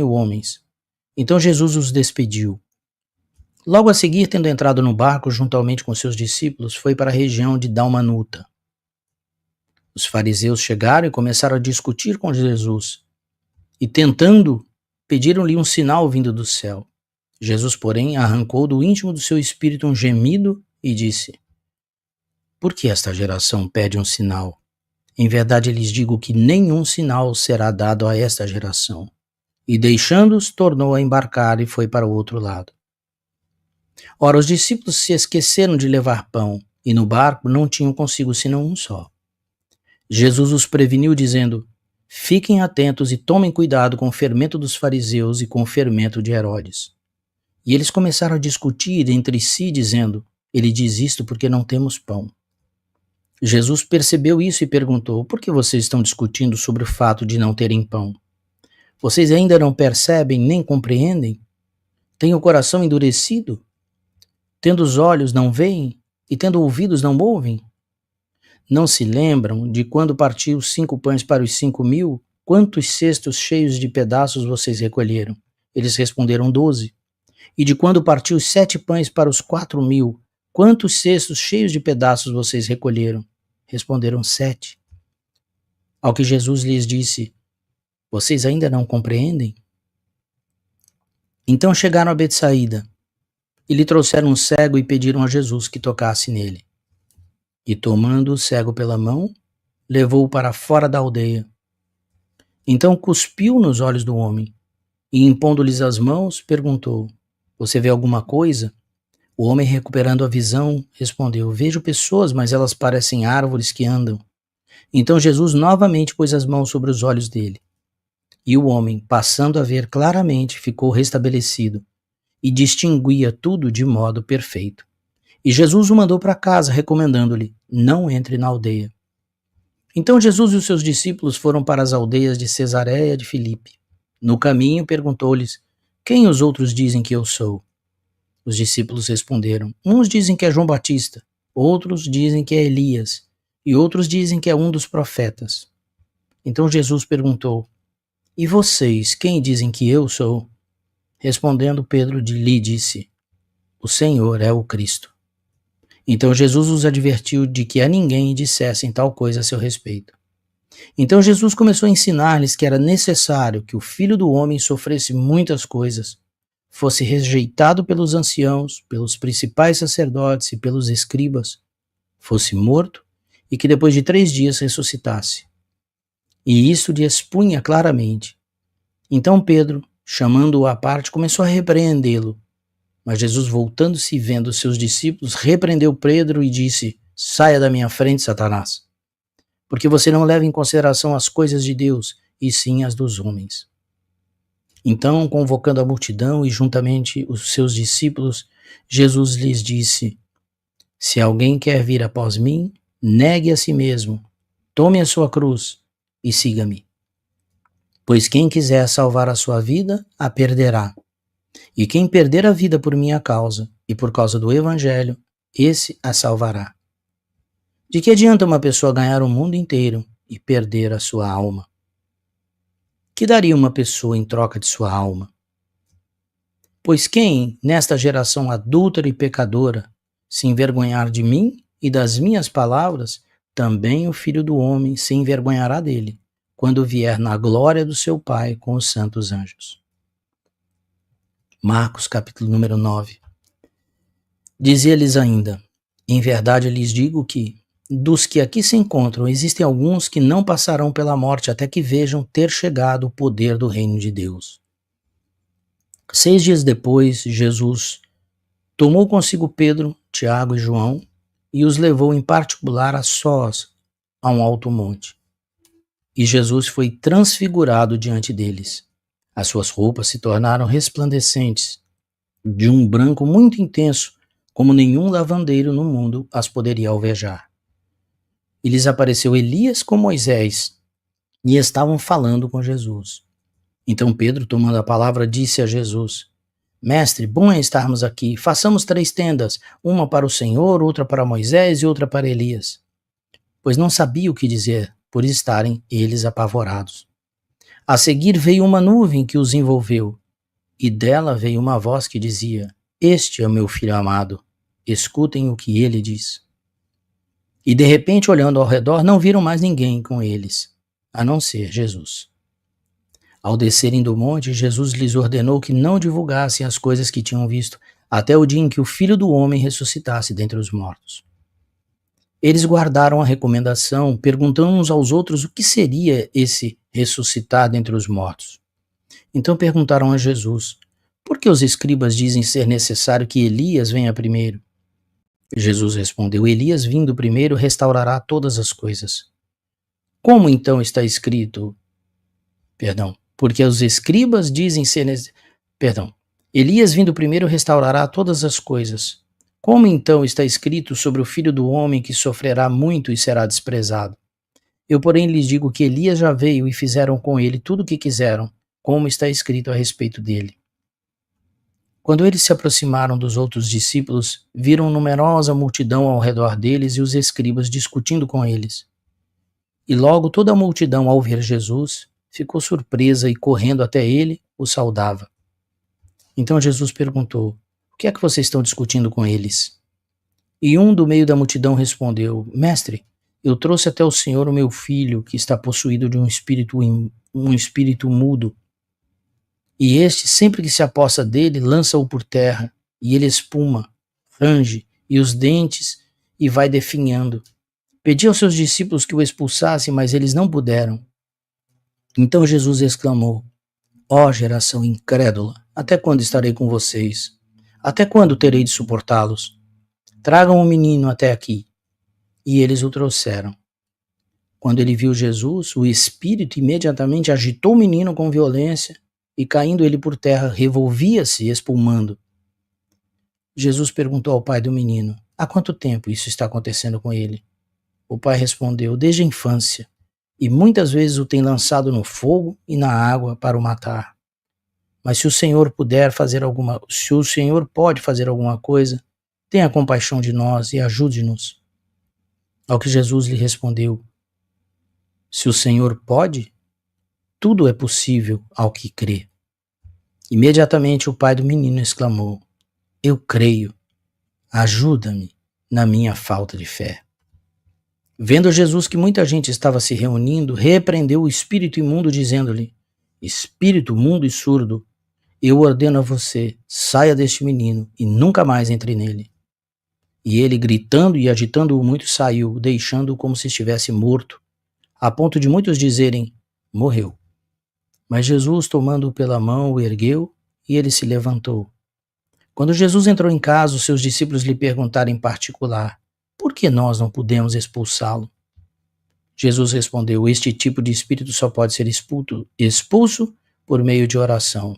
homens. Então Jesus os despediu. Logo a seguir, tendo entrado no barco juntamente com seus discípulos, foi para a região de Dalmanuta. Os fariseus chegaram e começaram a discutir com Jesus, e tentando, pediram-lhe um sinal vindo do céu. Jesus, porém, arrancou do íntimo do seu espírito um gemido e disse: por que esta geração pede um sinal? Em verdade lhes digo que nenhum sinal será dado a esta geração. E deixando-os, tornou a embarcar e foi para o outro lado. Ora, os discípulos se esqueceram de levar pão, e no barco não tinham consigo senão um só. Jesus os preveniu, dizendo: fiquem atentos e tomem cuidado com o fermento dos fariseus e com o fermento de Herodes. E eles começaram a discutir entre si, dizendo: ele diz isto porque não temos pão. Jesus percebeu isso e perguntou: por que vocês estão discutindo sobre o fato de não terem pão? Vocês ainda não percebem nem compreendem? Têm o coração endurecido? Tendo os olhos não veem? E tendo ouvidos não ouvem? Não se lembram de quando partiu os 5 pães para os 5.000? Quantos cestos cheios de pedaços vocês recolheram? Eles responderam: 12. E de quando partiu os 7 pães para os 4.000? Quantos cestos cheios de pedaços vocês recolheram? Responderam: 7. Ao que Jesus lhes disse: vocês ainda não compreendem? Então chegaram a Betsaída. E lhe trouxeram um cego e pediram a Jesus que tocasse nele. E tomando o cego pela mão, levou-o para fora da aldeia. Então cuspiu nos olhos do homem, e impondo-lhes as mãos, perguntou: Você vê alguma coisa? O homem, recuperando a visão, respondeu: Vejo pessoas, mas elas parecem árvores que andam. Então Jesus novamente pôs as mãos sobre os olhos dele. E o homem, passando a ver claramente, ficou restabelecido e distinguia tudo de modo perfeito. E Jesus o mandou para casa, recomendando-lhe: Não entre na aldeia. Então Jesus e os seus discípulos foram para as aldeias de Cesareia de Filipe. No caminho, perguntou-lhes: Quem os outros dizem que eu sou? Os discípulos responderam: Uns dizem que é João Batista, outros dizem que é Elias, e outros dizem que é um dos profetas. Então Jesus perguntou: E vocês, quem dizem que eu sou? Respondendo, Pedro lhe disse: O Senhor é o Cristo. Então Jesus os advertiu de que a ninguém dissessem tal coisa a seu respeito. Então Jesus começou a ensinar-lhes que era necessário que o Filho do Homem sofresse muitas coisas, fosse rejeitado pelos anciãos, pelos principais sacerdotes e pelos escribas, fosse morto e que depois de 3 dias ressuscitasse. E isso lhe expunha claramente. Então Pedro, chamando-o à parte, começou a repreendê-lo. Mas Jesus, voltando-se e vendo seus discípulos, repreendeu Pedro e disse: Saia da minha frente, Satanás, porque você não leva em consideração as coisas de Deus, e sim as dos homens. Então, convocando a multidão e juntamente os seus discípulos, Jesus lhes disse: Se alguém quer vir após mim, negue a si mesmo, tome a sua cruz e siga-me. Pois quem quiser salvar a sua vida, a perderá. E quem perder a vida por minha causa e por causa do Evangelho, esse a salvará. De que adianta uma pessoa ganhar o mundo inteiro e perder a sua alma? Que daria uma pessoa em troca de sua alma? Pois quem, nesta geração adúltera e pecadora, se envergonhar de mim e das minhas palavras, também o Filho do Homem se envergonhará dele, quando vier na glória do seu Pai com os santos anjos. Marcos, capítulo número 9. Dizia-lhes ainda: Em verdade lhes digo que, dos que aqui se encontram, existem alguns que não passarão pela morte até que vejam ter chegado o poder do reino de Deus. 6 dias depois, Jesus tomou consigo Pedro, Tiago e João e os levou em particular a sós a um alto monte. E Jesus foi transfigurado diante deles. As suas roupas se tornaram resplandecentes, de um branco muito intenso, como nenhum lavandeiro no mundo as poderia alvejar. E lhes apareceu Elias com Moisés, e estavam falando com Jesus. Então Pedro, tomando a palavra, disse a Jesus: Mestre, bom é estarmos aqui. Façamos 3 tendas, uma para o Senhor, outra para Moisés e outra para Elias. Pois não sabia o que dizer, por estarem eles apavorados. A seguir veio uma nuvem que os envolveu, e dela veio uma voz que dizia: Este é o meu filho amado, escutem o que ele diz. E de repente, olhando ao redor, não viram mais ninguém com eles, a não ser Jesus. Ao descerem do monte, Jesus lhes ordenou que não divulgassem as coisas que tinham visto, até o dia em que o Filho do Homem ressuscitasse dentre os mortos. Eles guardaram a recomendação, perguntando uns aos outros o que seria esse ressuscitar dentre os mortos. Então perguntaram a Jesus: Por que os escribas dizem ser necessário que Elias venha primeiro? Jesus respondeu: Elias, vindo primeiro, restaurará todas as coisas. Como então está escrito? Porque os escribas dizem ser Elias, vindo primeiro, restaurará todas as coisas. Como então está escrito sobre o Filho do Homem que sofrerá muito e será desprezado? Eu, porém, lhes digo que Elias já veio e fizeram com ele tudo o que quiseram, como está escrito a respeito dele. Quando eles se aproximaram dos outros discípulos, viram numerosa multidão ao redor deles e os escribas discutindo com eles. E logo toda a multidão, ao ver Jesus, ficou surpresa e, correndo até ele, o saudava. Então Jesus perguntou: O que é que vocês estão discutindo com eles? E um do meio da multidão respondeu: Mestre, eu trouxe até o Senhor o meu filho, que está possuído de um espírito mudo. E este, sempre que se apossa dele, lança-o por terra, e ele espuma, range, e os dentes, e vai definhando. Pedi aos seus discípulos que o expulsassem, mas eles não puderam. Então Jesus exclamou: ó geração incrédula, até quando estarei com vocês? Até quando terei de suportá-los? Tragam o menino até aqui. E eles o trouxeram. Quando ele viu Jesus, o espírito imediatamente agitou o menino com violência, e caindo ele por terra, revolvia-se, espumando. Jesus perguntou ao pai do menino: há quanto tempo isso está acontecendo com ele? O pai respondeu: desde a infância, e muitas vezes o tem lançado no fogo e na água para o matar. Mas se o Senhor pode fazer alguma coisa, tenha compaixão de nós e ajude-nos. Ao que Jesus lhe respondeu: se o Senhor pode, tudo é possível ao que crê. Imediatamente o pai do menino exclamou: eu creio, ajuda-me na minha falta de fé. Vendo Jesus que muita gente estava se reunindo, repreendeu o espírito imundo, dizendo-lhe: espírito mudo e surdo, eu ordeno a você, saia deste menino e nunca mais entre nele. E ele, gritando e agitando-o muito, saiu, deixando-o como se estivesse morto, a ponto de muitos dizerem: morreu. Mas Jesus, tomando-o pela mão, o ergueu, e ele se levantou. Quando Jesus entrou em casa, os seus discípulos lhe perguntaram em particular: por que nós não pudemos expulsá-lo? Jesus respondeu: este tipo de espírito só pode ser expulso por meio de oração.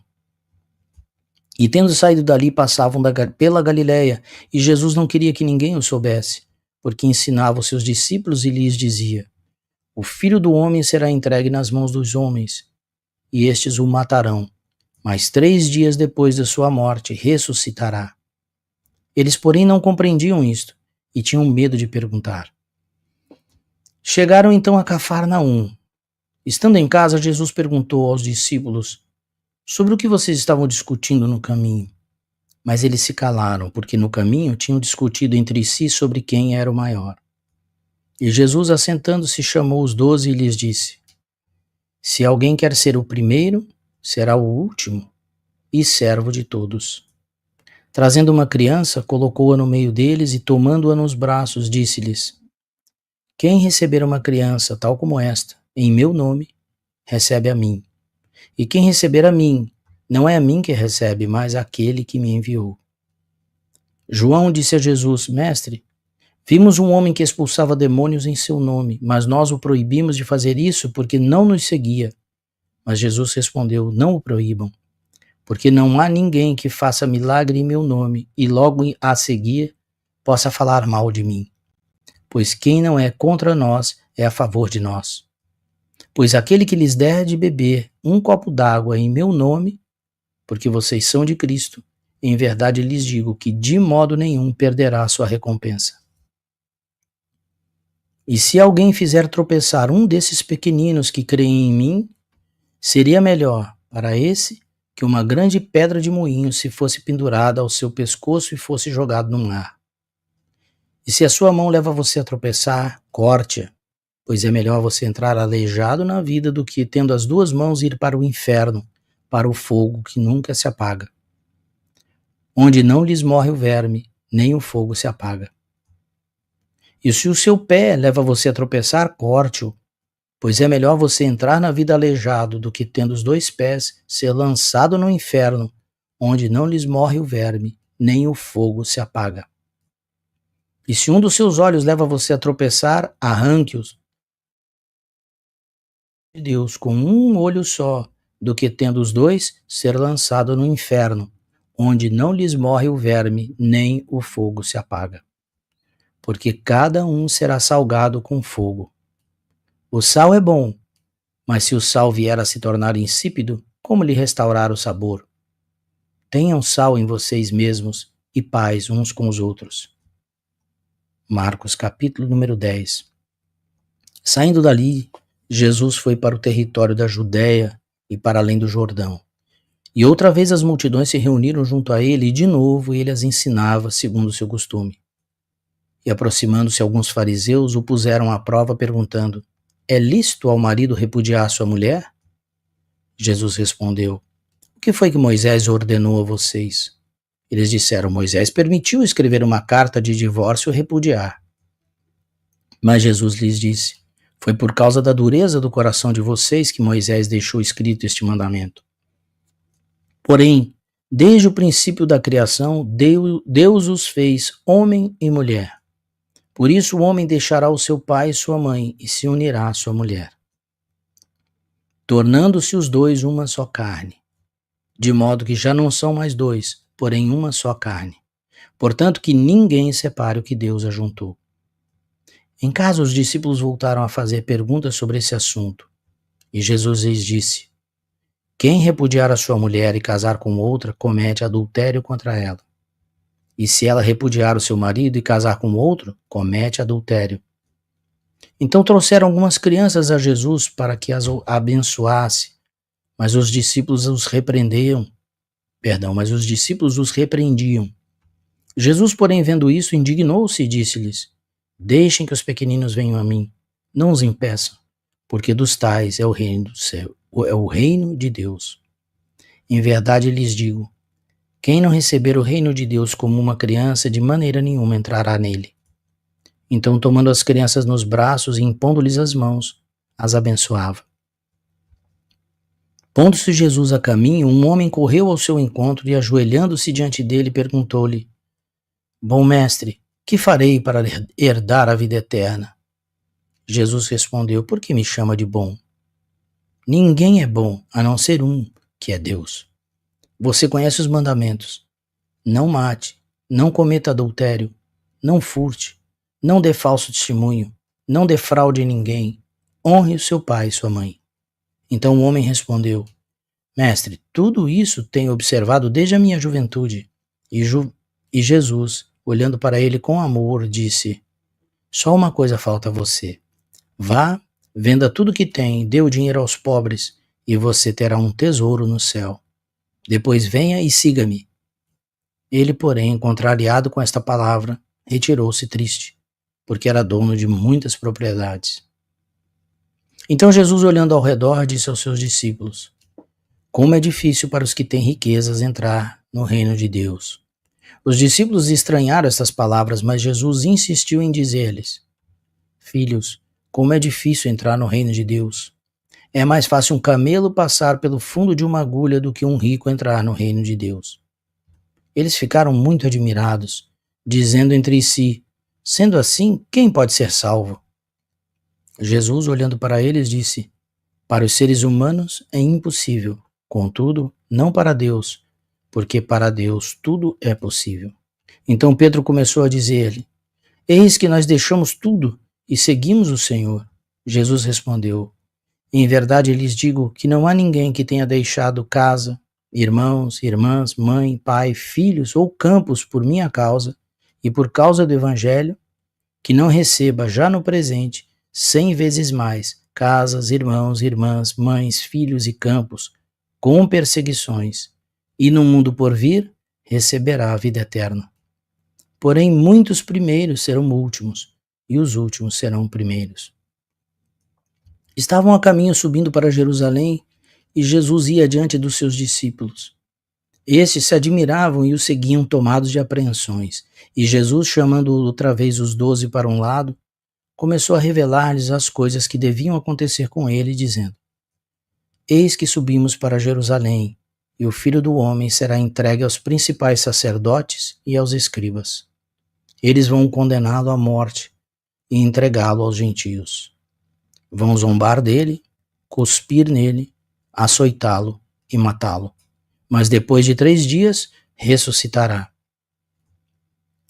E tendo saído dali, passavam pela Galileia, e Jesus não queria que ninguém o soubesse, porque ensinava os seus discípulos e lhes dizia: o Filho do Homem será entregue nas mãos dos homens, e estes o matarão, mas 3 dias depois da sua morte ressuscitará. Eles, porém, não compreendiam isto, e tinham medo de perguntar. Chegaram então a Cafarnaum. Estando em casa, Jesus perguntou aos discípulos sobre o que vocês estavam discutindo no caminho. Mas eles se calaram, porque no caminho tinham discutido entre si sobre quem era o maior. E Jesus, assentando-se, chamou os 12 e lhes disse: se alguém quer ser o primeiro, será o último e servo de todos. Trazendo uma criança, colocou-a no meio deles e, tomando-a nos braços, disse-lhes: quem receber uma criança tal como esta, em meu nome, recebe a mim. E quem receber a mim, não é a mim que recebe, mas aquele que me enviou. João disse a Jesus: mestre, vimos um homem que expulsava demônios em seu nome, mas nós o proibimos de fazer isso porque não nos seguia. Mas Jesus respondeu: não o proíbam, porque não há ninguém que faça milagre em meu nome e logo a seguir possa falar mal de mim. Pois quem não é contra nós é a favor de nós. Pois aquele que lhes der de beber um copo d'água em meu nome, porque vocês são de Cristo, em verdade lhes digo que de modo nenhum perderá sua recompensa. E se alguém fizer tropeçar um desses pequeninos que creem em mim, seria melhor para esse que uma grande pedra de moinho se fosse pendurada ao seu pescoço e fosse jogado no mar. E se a sua mão leva você a tropeçar, corte-a, pois é melhor você entrar aleijado na vida do que, tendo as 2 mãos, ir para o inferno, para o fogo que nunca se apaga, onde não lhes morre o verme, nem o fogo se apaga. E se o seu pé leva você a tropeçar, corte-o, pois é melhor você entrar na vida aleijado do que, tendo os 2 pés, ser lançado no inferno, onde não lhes morre o verme, nem o fogo se apaga. E se um dos seus olhos leva você a tropeçar, arranque-os de Deus com um olho só, do que, tendo os 2, ser lançado no inferno, onde não lhes morre o verme, nem o fogo se apaga. Porque cada um será salgado com fogo. O sal é bom, mas se o sal vier a se tornar insípido, como lhe restaurar o sabor? Tenham sal em vocês mesmos e paz uns com os outros. Marcos capítulo número 10. Saindo dali, Jesus foi para o território da Judéia e para além do Jordão. E outra vez as multidões se reuniram junto a ele, e de novo ele as ensinava segundo o seu costume. E aproximando-se alguns fariseus, o puseram à prova, perguntando: é lícito ao marido repudiar sua mulher? Jesus respondeu: o que foi que Moisés ordenou a vocês? Eles disseram: Moisés permitiu escrever uma carta de divórcio e repudiar. Mas Jesus lhes disse: foi por causa da dureza do coração de vocês que Moisés deixou escrito este mandamento. Porém, desde o princípio da criação, Deus os fez homem e mulher. Por isso o homem deixará o seu pai e sua mãe e se unirá à sua mulher, tornando-se os dois uma só carne. De modo que já não são mais dois, porém uma só carne. Portanto, que ninguém separe o que Deus ajuntou. Em casa, os discípulos voltaram a fazer perguntas sobre esse assunto. E Jesus lhes disse: quem repudiar a sua mulher e casar com outra, comete adultério contra ela. E se ela repudiar o seu marido e casar com outro, comete adultério. Então trouxeram algumas crianças a Jesus para que as abençoasse, mas os discípulos os repreendiam. Jesus, porém, vendo isso, indignou-se e disse-lhes: deixem que os pequeninos venham a mim, não os impeçam, porque dos tais é o reino do céu, é o reino de Deus. Em verdade lhes digo, quem não receber o reino de Deus como uma criança, de maneira nenhuma entrará nele. Então, tomando as crianças nos braços e impondo-lhes as mãos, as abençoava. Pondo-se Jesus a caminho, um homem correu ao seu encontro e, ajoelhando-se diante dele, perguntou-lhe: bom mestre, que farei para herdar a vida eterna? Jesus respondeu: por que me chama de bom? Ninguém é bom, a não ser um, que é Deus. Você conhece os mandamentos: não mate, não cometa adultério, não furte, não dê falso testemunho, não defraude ninguém, honre o seu pai e sua mãe. Então o homem respondeu: mestre, tudo isso tenho observado desde a minha juventude. E Jesus, olhando para ele com amor, disse: só uma coisa falta a você. Vá, venda tudo que tem, dê o dinheiro aos pobres, e você terá um tesouro no céu. Depois venha e siga-me. Ele, porém, contrariado com esta palavra, retirou-se triste, porque era dono de muitas propriedades. Então Jesus, olhando ao redor, disse aos seus discípulos: como é difícil para os que têm riquezas entrar no reino de Deus. Os discípulos estranharam estas palavras, mas Jesus insistiu em dizer-lhes: filhos, como é difícil entrar no reino de Deus. É mais fácil um camelo passar pelo fundo de uma agulha do que um rico entrar no reino de Deus. Eles ficaram muito admirados, dizendo entre si: sendo assim, quem pode ser salvo? Jesus, olhando para eles, disse: para os seres humanos é impossível, contudo, não para Deus, porque para Deus tudo é possível. Então Pedro começou a dizer-lhe: eis que nós deixamos tudo e seguimos o Senhor. Jesus respondeu: em verdade lhes digo que não há ninguém que tenha deixado casa, irmãos, irmãs, mãe, pai, filhos ou campos por minha causa e por causa do Evangelho, que não receba já no presente 100 vezes mais casas, irmãos, irmãs, mães, filhos e campos, com perseguições, e no mundo por vir receberá a vida eterna. Porém, muitos primeiros serão últimos, e os últimos serão primeiros. Estavam a caminho subindo para Jerusalém, e Jesus ia diante dos seus discípulos. Estes se admiravam e o seguiam tomados de apreensões. E Jesus, chamando outra vez os 12 para um lado, começou a revelar-lhes as coisas que deviam acontecer com ele, dizendo: eis que subimos para Jerusalém, e o Filho do Homem será entregue aos principais sacerdotes e aos escribas. Eles vão condená-lo à morte e entregá-lo aos gentios. Vão zombar dele, cuspir nele, açoitá-lo e matá-lo. Mas depois de 3 dias ressuscitará.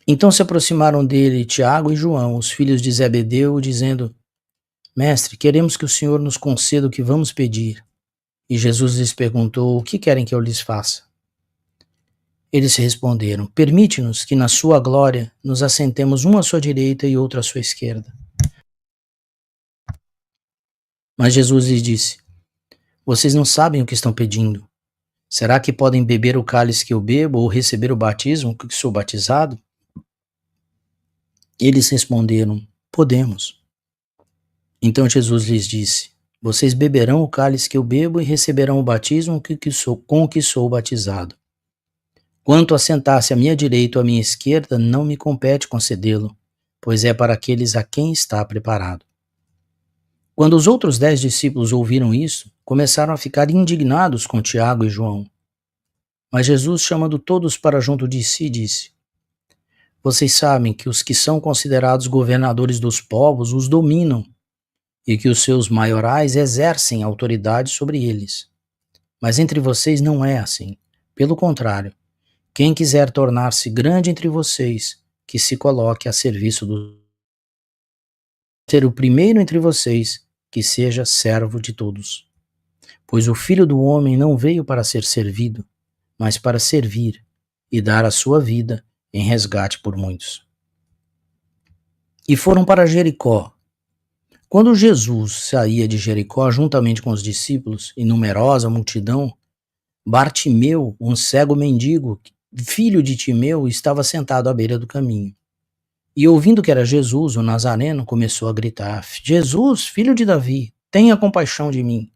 Então se aproximaram dele Tiago e João, os filhos de Zebedeu, dizendo: mestre, queremos que o Senhor nos conceda o que vamos pedir. E Jesus lhes perguntou: o que querem que eu lhes faça? Eles responderam: permite-nos que na sua glória nos assentemos um à sua direita e outro à sua esquerda. Mas Jesus lhes disse: vocês não sabem o que estão pedindo. Será que podem beber o cálice que eu bebo ou receber o batismo que sou batizado? Eles responderam: podemos. Então Jesus lhes disse: vocês beberão o cálice que eu bebo e receberão o batismo com que sou batizado. Quanto a sentar-se à minha direita ou à minha esquerda, não me compete concedê-lo, pois é para aqueles a quem está preparado. Quando os outros 10 discípulos ouviram isso, começaram a ficar indignados com Tiago e João. Mas Jesus, chamando todos para junto de si, disse: Vocês sabem que os que são considerados governadores dos povos os dominam, e que os seus maiorais exercem autoridade sobre eles. Mas entre vocês não é assim. Pelo contrário, quem quiser tornar-se grande entre vocês, que se coloque a serviço do ser o primeiro entre vocês, que seja servo de todos. Pois o Filho do Homem não veio para ser servido, mas para servir e dar a sua vida em resgate por muitos. E foram para Jericó. Quando Jesus saía de Jericó juntamente com os discípulos e numerosa multidão, Bartimeu, um cego mendigo, filho de Timeu, estava sentado à beira do caminho. E ouvindo que era Jesus, o Nazareno, começou a gritar: Jesus, filho de Davi, tenha compaixão de mim.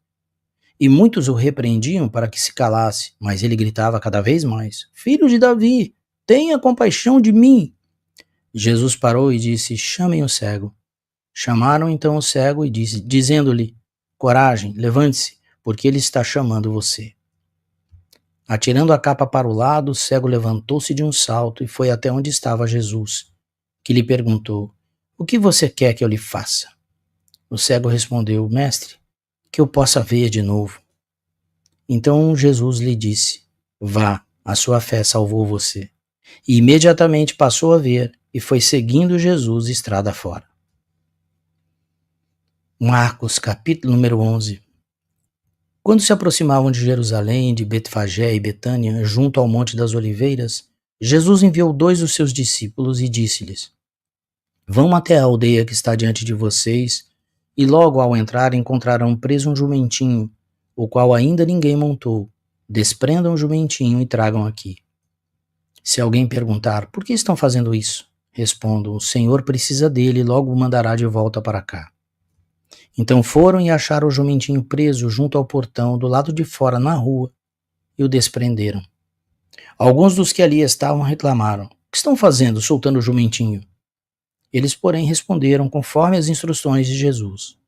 E muitos o repreendiam para que se calasse, mas ele gritava cada vez mais: Filho de Davi, tenha compaixão de mim. Jesus parou e disse: Chamem o cego. Chamaram então o cego e dizendo-lhe: Coragem, levante-se, porque ele está chamando você. Atirando a capa para o lado, o cego levantou-se de um salto e foi até onde estava Jesus, que lhe perguntou: O que você quer que eu lhe faça? O cego respondeu: Mestre, que eu possa ver de novo. Então Jesus lhe disse: Vá, a sua fé salvou você. E imediatamente passou a ver e foi seguindo Jesus estrada fora. Marcos, capítulo número 11. Quando se aproximavam de Jerusalém, de Betfagé e Betânia, junto ao Monte das Oliveiras, Jesus enviou 2 dos seus discípulos e disse-lhes: Vão até a aldeia que está diante de vocês, e logo ao entrar encontrarão preso um jumentinho, o qual ainda ninguém montou. Desprendam o jumentinho e tragam aqui. Se alguém perguntar: Por que estão fazendo isso? Respondam: O Senhor precisa dele e logo o mandará de volta para cá. Então foram e acharam o jumentinho preso junto ao portão, do lado de fora, na rua, e o desprenderam. Alguns dos que ali estavam reclamaram: O que estão fazendo, soltando o jumentinho? Eles, porém, responderam conforme as instruções de Jesus.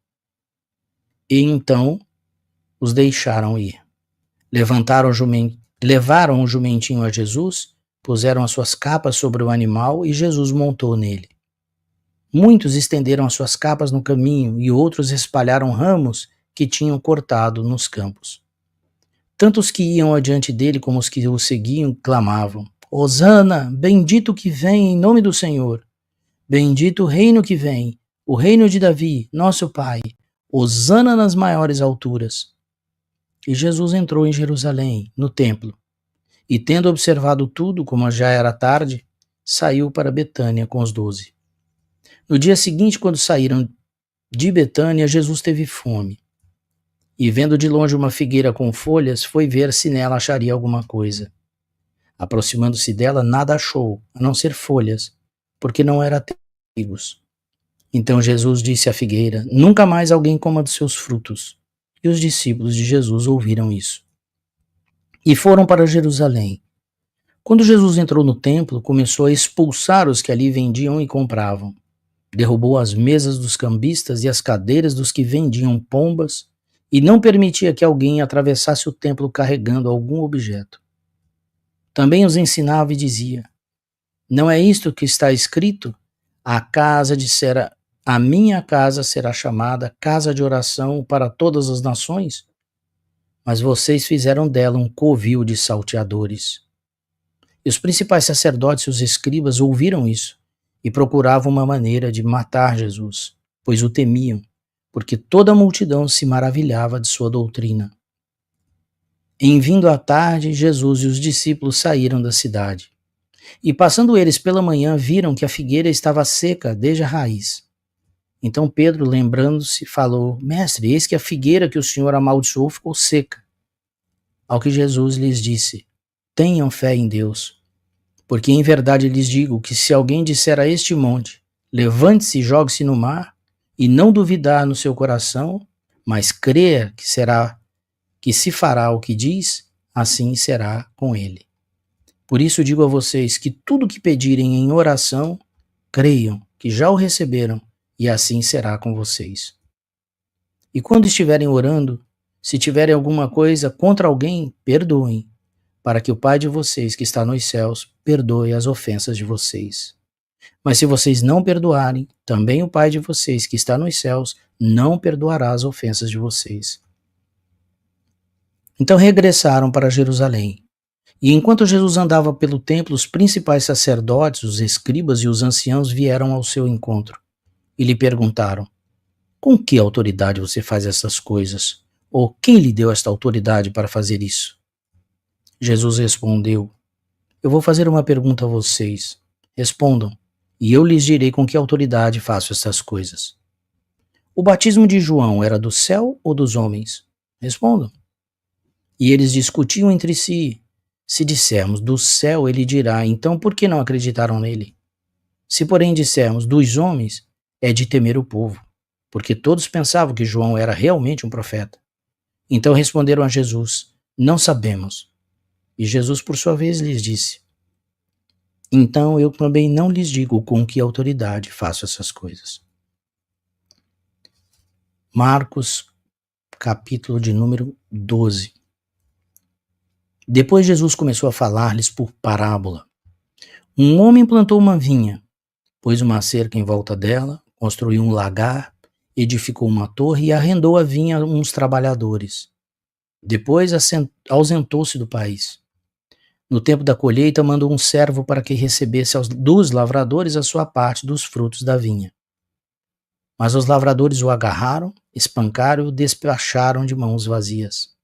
E então os deixaram ir. Levaram o jumentinho a Jesus, puseram as suas capas sobre o animal e Jesus montou nele. Muitos estenderam as suas capas no caminho e outros espalharam ramos que tinham cortado nos campos. Tanto os que iam adiante dele como os que o seguiam clamavam: Hosana, bendito que vem em nome do Senhor. Bendito o reino que vem, o reino de Davi, nosso pai. Hosana nas maiores alturas. E Jesus entrou em Jerusalém, no templo, e tendo observado tudo, como já era tarde, saiu para Betânia com os 12. No dia seguinte, quando saíram de Betânia, Jesus teve fome. E vendo de longe uma figueira com folhas, foi ver se nela acharia alguma coisa. Aproximando-se dela, nada achou, a não ser folhas, porque não era figos. Então Jesus disse à figueira: Nunca mais alguém coma dos seus frutos. E os discípulos de Jesus ouviram isso. E foram para Jerusalém. Quando Jesus entrou no templo, começou a expulsar os que ali vendiam e compravam. Derrubou as mesas dos cambistas e as cadeiras dos que vendiam pombas, e não permitia que alguém atravessasse o templo carregando algum objeto. Também os ensinava e dizia: Não é isto que está escrito? A minha casa será chamada casa de oração para todas as nações? Mas vocês fizeram dela um covil de salteadores. E os principais sacerdotes e os escribas ouviram isso e procuravam uma maneira de matar Jesus, pois o temiam, porque toda a multidão se maravilhava de sua doutrina. Em vindo à tarde, Jesus e os discípulos saíram da cidade. E passando eles pela manhã, viram que a figueira estava seca desde a raiz. Então Pedro, lembrando-se, falou: Mestre, eis que a figueira que o Senhor amaldiçoou ficou seca. Ao que Jesus lhes disse: Tenham fé em Deus, porque em verdade lhes digo que se alguém disser a este monte: Levante-se e jogue-se no mar, e não duvidar no seu coração, mas crer que se fará o que diz, assim será com ele. Por isso digo a vocês que tudo que pedirem em oração, creiam que já o receberam, e assim será com vocês. E quando estiverem orando, se tiverem alguma coisa contra alguém, perdoem, para que o Pai de vocês que está nos céus perdoe as ofensas de vocês. Mas se vocês não perdoarem, também o Pai de vocês que está nos céus não perdoará as ofensas de vocês. Então regressaram para Jerusalém. E enquanto Jesus andava pelo templo, os principais sacerdotes, os escribas e os anciãos vieram ao seu encontro e lhe perguntaram: com que autoridade você faz essas coisas? Ou quem lhe deu esta autoridade para fazer isso? Jesus respondeu: eu vou fazer uma pergunta a vocês. Respondam, e eu lhes direi com que autoridade faço essas coisas. O batismo de João era do céu ou dos homens? Respondam. E eles discutiam entre si. Se dissermos do céu, ele dirá, então por que não acreditaram nele? Se porém dissermos dos homens, é de temer o povo, porque todos pensavam que João era realmente um profeta. Então responderam a Jesus: não sabemos. E Jesus, por sua vez, lhes disse: então eu também não lhes digo com que autoridade faço essas coisas. Marcos, capítulo de número 12. Depois Jesus começou a falar-lhes por parábola. Um homem plantou uma vinha, pôs uma cerca em volta dela, construiu um lagar, edificou uma torre e arrendou a vinha a uns trabalhadores. Depois ausentou-se do país. No tempo da colheita, mandou um servo para que recebesse dos lavradores a sua parte dos frutos da vinha. Mas os lavradores o agarraram, espancaram e o despacharam de mãos vazias.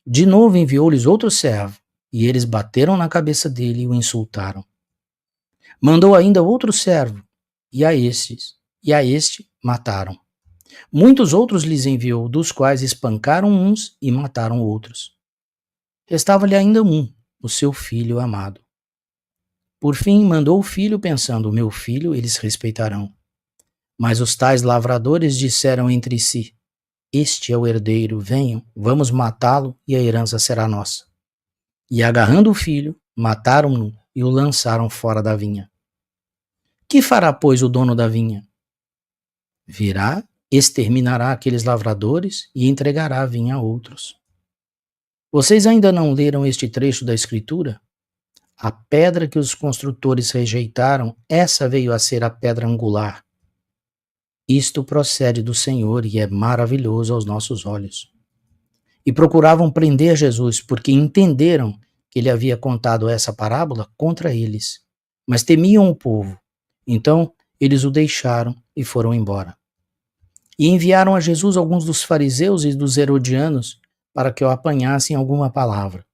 De novo enviou-lhes outro servo, e eles bateram na cabeça dele e o insultaram. Mandou ainda outro servo, e a este mataram. Muitos outros lhes enviou, dos quais espancaram uns e mataram outros. Restava-lhe ainda um, o seu filho amado. Por fim, mandou o filho, pensando: meu filho eles respeitarão. Mas os tais lavradores disseram entre si: este é o herdeiro, venham, vamos matá-lo e a herança será nossa. E agarrando o filho, mataram-no e o lançaram fora da vinha. Que fará, pois, o dono da vinha? Virá, exterminará aqueles lavradores e entregará a vinha a outros. Vocês ainda não leram este trecho da Escritura? A pedra que os construtores rejeitaram, essa veio a ser a pedra angular. Isto procede do Senhor e é maravilhoso aos nossos olhos. E procuravam prender Jesus, porque entenderam que ele havia contado essa parábola contra eles, mas temiam o povo. Então eles o deixaram e foram embora. E enviaram a Jesus alguns dos fariseus e dos herodianos para que o apanhassem alguma palavra.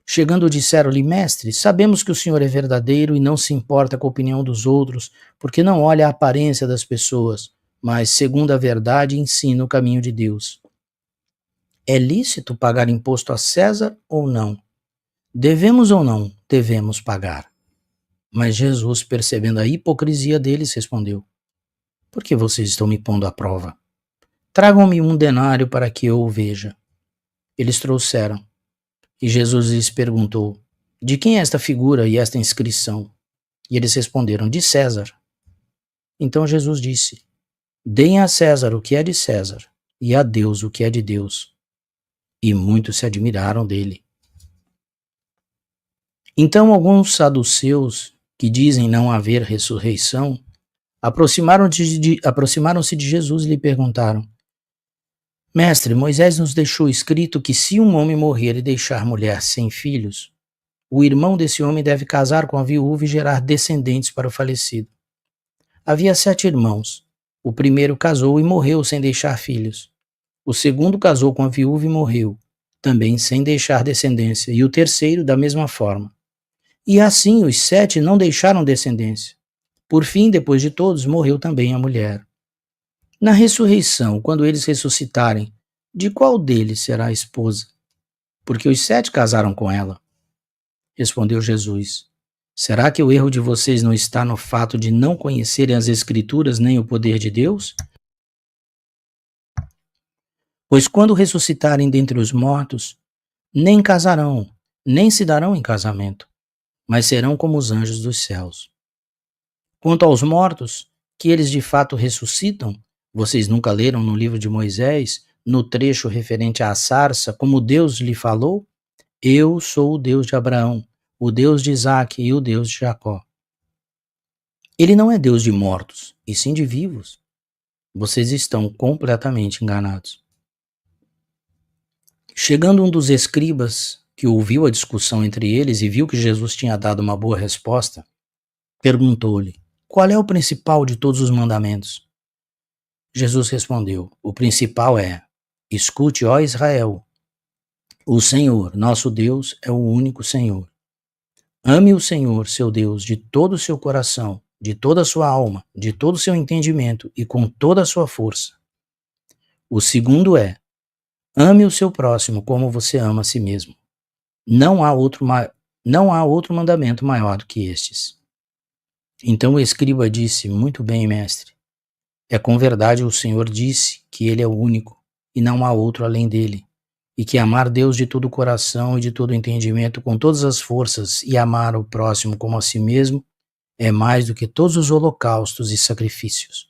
Chegando, disseram-lhe: mestre, sabemos que o Senhor é verdadeiro e não se importa com a opinião dos outros, porque não olha a aparência das pessoas, mas, segundo a verdade, ensina o caminho de Deus. É lícito pagar imposto a César ou não? Devemos ou não devemos pagar? Mas Jesus, percebendo a hipocrisia deles, respondeu: por que vocês estão me pondo à prova? Tragam-me um denário para que eu o veja. Eles trouxeram. E Jesus lhes perguntou: de quem é esta figura e esta inscrição? E eles responderam: de César. Então Jesus disse: deem a César o que é de César, e a Deus o que é de Deus. E muitos se admiraram dele. Então alguns saduceus, que dizem não haver ressurreição, aproximaram-se de Jesus e lhe perguntaram: mestre, Moisés nos deixou escrito que se um homem morrer e deixar mulher sem filhos, o irmão desse homem deve casar com a viúva e gerar descendentes para o falecido. Havia 7 irmãos. O primeiro casou e morreu sem deixar filhos. O segundo casou com a viúva e morreu, também sem deixar descendência. E o terceiro, da mesma forma. E assim os 7 não deixaram descendência. Por fim, depois de todos, morreu também a mulher. Na ressurreição, quando eles ressuscitarem, de qual deles será a esposa? Porque os 7 casaram com ela. Respondeu Jesus: será que o erro de vocês não está no fato de não conhecerem as Escrituras nem o poder de Deus? Pois quando ressuscitarem dentre os mortos, nem casarão, nem se darão em casamento, mas serão como os anjos dos céus. Quanto aos mortos, que eles de fato ressuscitam, vocês nunca leram no livro de Moisés, no trecho referente à sarça, como Deus lhe falou? Eu sou o Deus de Abraão, o Deus de Isaque e o Deus de Jacó. Ele não é Deus de mortos, e sim de vivos. Vocês estão completamente enganados. Chegando um dos escribas, que ouviu a discussão entre eles e viu que Jesus tinha dado uma boa resposta, perguntou-lhe: qual é o principal de todos os mandamentos? Jesus respondeu: o principal é: escute, ó Israel, o Senhor, nosso Deus, é o único Senhor. Ame o Senhor, seu Deus, de todo o seu coração, de toda a sua alma, de todo o seu entendimento e com toda a sua força. O segundo é: ame o seu próximo como você ama a si mesmo. Não há outro mandamento maior do que estes. Então o escriba disse: muito bem, mestre. É com verdade o Senhor disse que ele é o único e não há outro além dele, e que amar Deus de todo o coração e de todo o entendimento com todas as forças e amar o próximo como a si mesmo é mais do que todos os holocaustos e sacrifícios.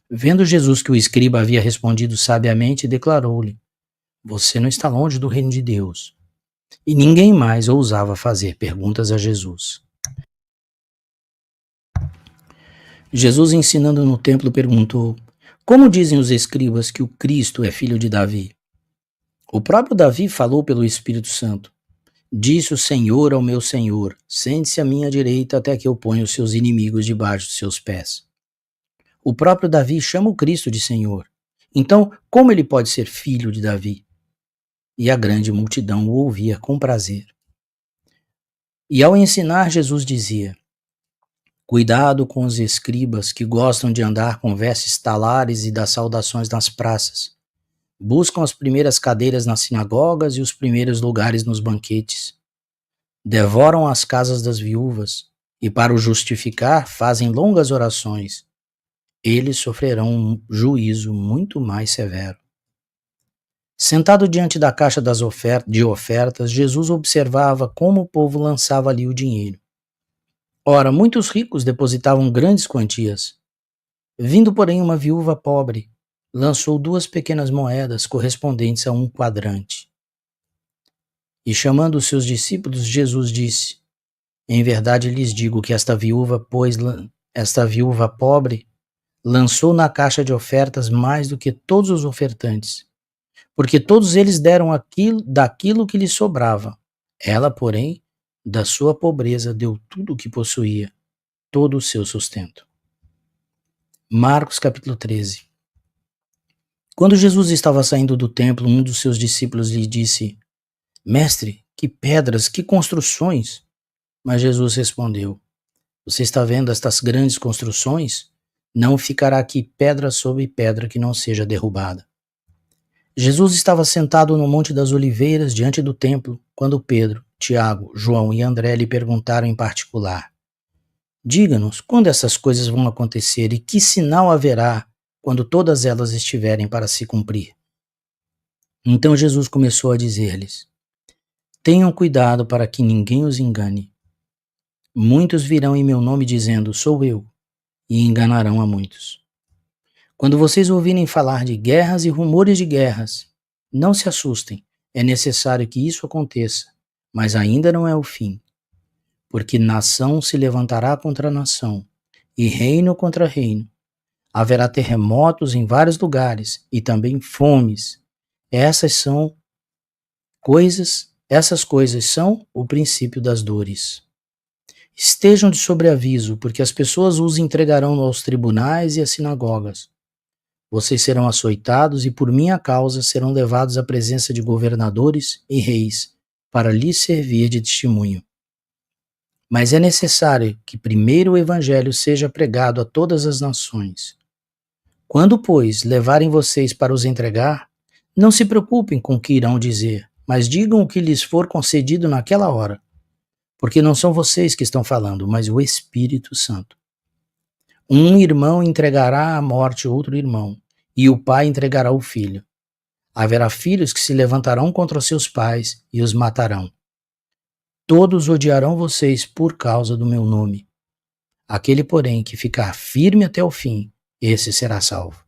Vendo Jesus que o escriba havia respondido sabiamente, declarou-lhe: você não está longe do reino de Deus. E ninguém mais ousava fazer perguntas a Jesus. Jesus, ensinando no templo, perguntou: como dizem os escribas que o Cristo é filho de Davi? O próprio Davi falou pelo Espírito Santo: disse o Senhor ao meu Senhor: sente-se à minha direita até que eu ponha os seus inimigos debaixo dos seus pés. O próprio Davi chama o Cristo de Senhor. Então, como ele pode ser filho de Davi? E a grande multidão o ouvia com prazer. E ao ensinar, Jesus dizia: cuidado com os escribas que gostam de andar com vestes talares e das saudações nas praças. Buscam as primeiras cadeiras nas sinagogas e os primeiros lugares nos banquetes. Devoram as casas das viúvas e, para o justificar, fazem longas orações. Eles sofrerão um juízo muito mais severo. Sentado diante da caixa de ofertas, Jesus observava como o povo lançava ali o dinheiro. Ora, muitos ricos depositavam grandes quantias. Vindo, porém, uma viúva pobre, lançou 2 pequenas moedas correspondentes a 1 quadrante. E chamando os seus discípulos, Jesus disse: em verdade lhes digo que esta viúva pobre lançou na caixa de ofertas mais do que todos os ofertantes, porque todos eles deram daquilo que lhes sobrava. Ela, porém, da sua pobreza deu tudo o que possuía, todo o seu sustento. Marcos capítulo 13. Quando Jesus estava saindo do templo, um dos seus discípulos lhe disse: mestre, que pedras, que construções! Mas Jesus respondeu: você está vendo estas grandes construções? Não ficará aqui pedra sobre pedra que não seja derrubada. Jesus estava sentado no Monte das Oliveiras, diante do templo, quando Pedro, Tiago, João e André lhe perguntaram em particular: diga-nos, quando essas coisas vão acontecer e que sinal haverá quando todas elas estiverem para se cumprir? Então Jesus começou a dizer-lhes: tenham cuidado para que ninguém os engane. Muitos virão em meu nome dizendo: sou eu, e enganarão a muitos. Quando vocês ouvirem falar de guerras e rumores de guerras, não se assustem, é necessário que isso aconteça, mas ainda não é o fim. Porque nação se levantará contra nação, e reino contra reino. Haverá terremotos em vários lugares, e também fomes. Essas coisas são o princípio das dores. Estejam de sobreaviso, porque as pessoas os entregarão aos tribunais e às sinagogas. Vocês serão açoitados e por minha causa serão levados à presença de governadores e reis, para lhes servir de testemunho. Mas é necessário que primeiro o evangelho seja pregado a todas as nações. Quando, pois, levarem vocês para os entregar, não se preocupem com o que irão dizer, mas digam o que lhes for concedido naquela hora, porque não são vocês que estão falando, mas o Espírito Santo. Um irmão entregará à morte outro irmão, e o pai entregará o filho. Haverá filhos que se levantarão contra os seus pais e os matarão. todos odiarão vocês por causa do meu nome. Aquele, porém, que ficar firme até o fim, esse será salvo.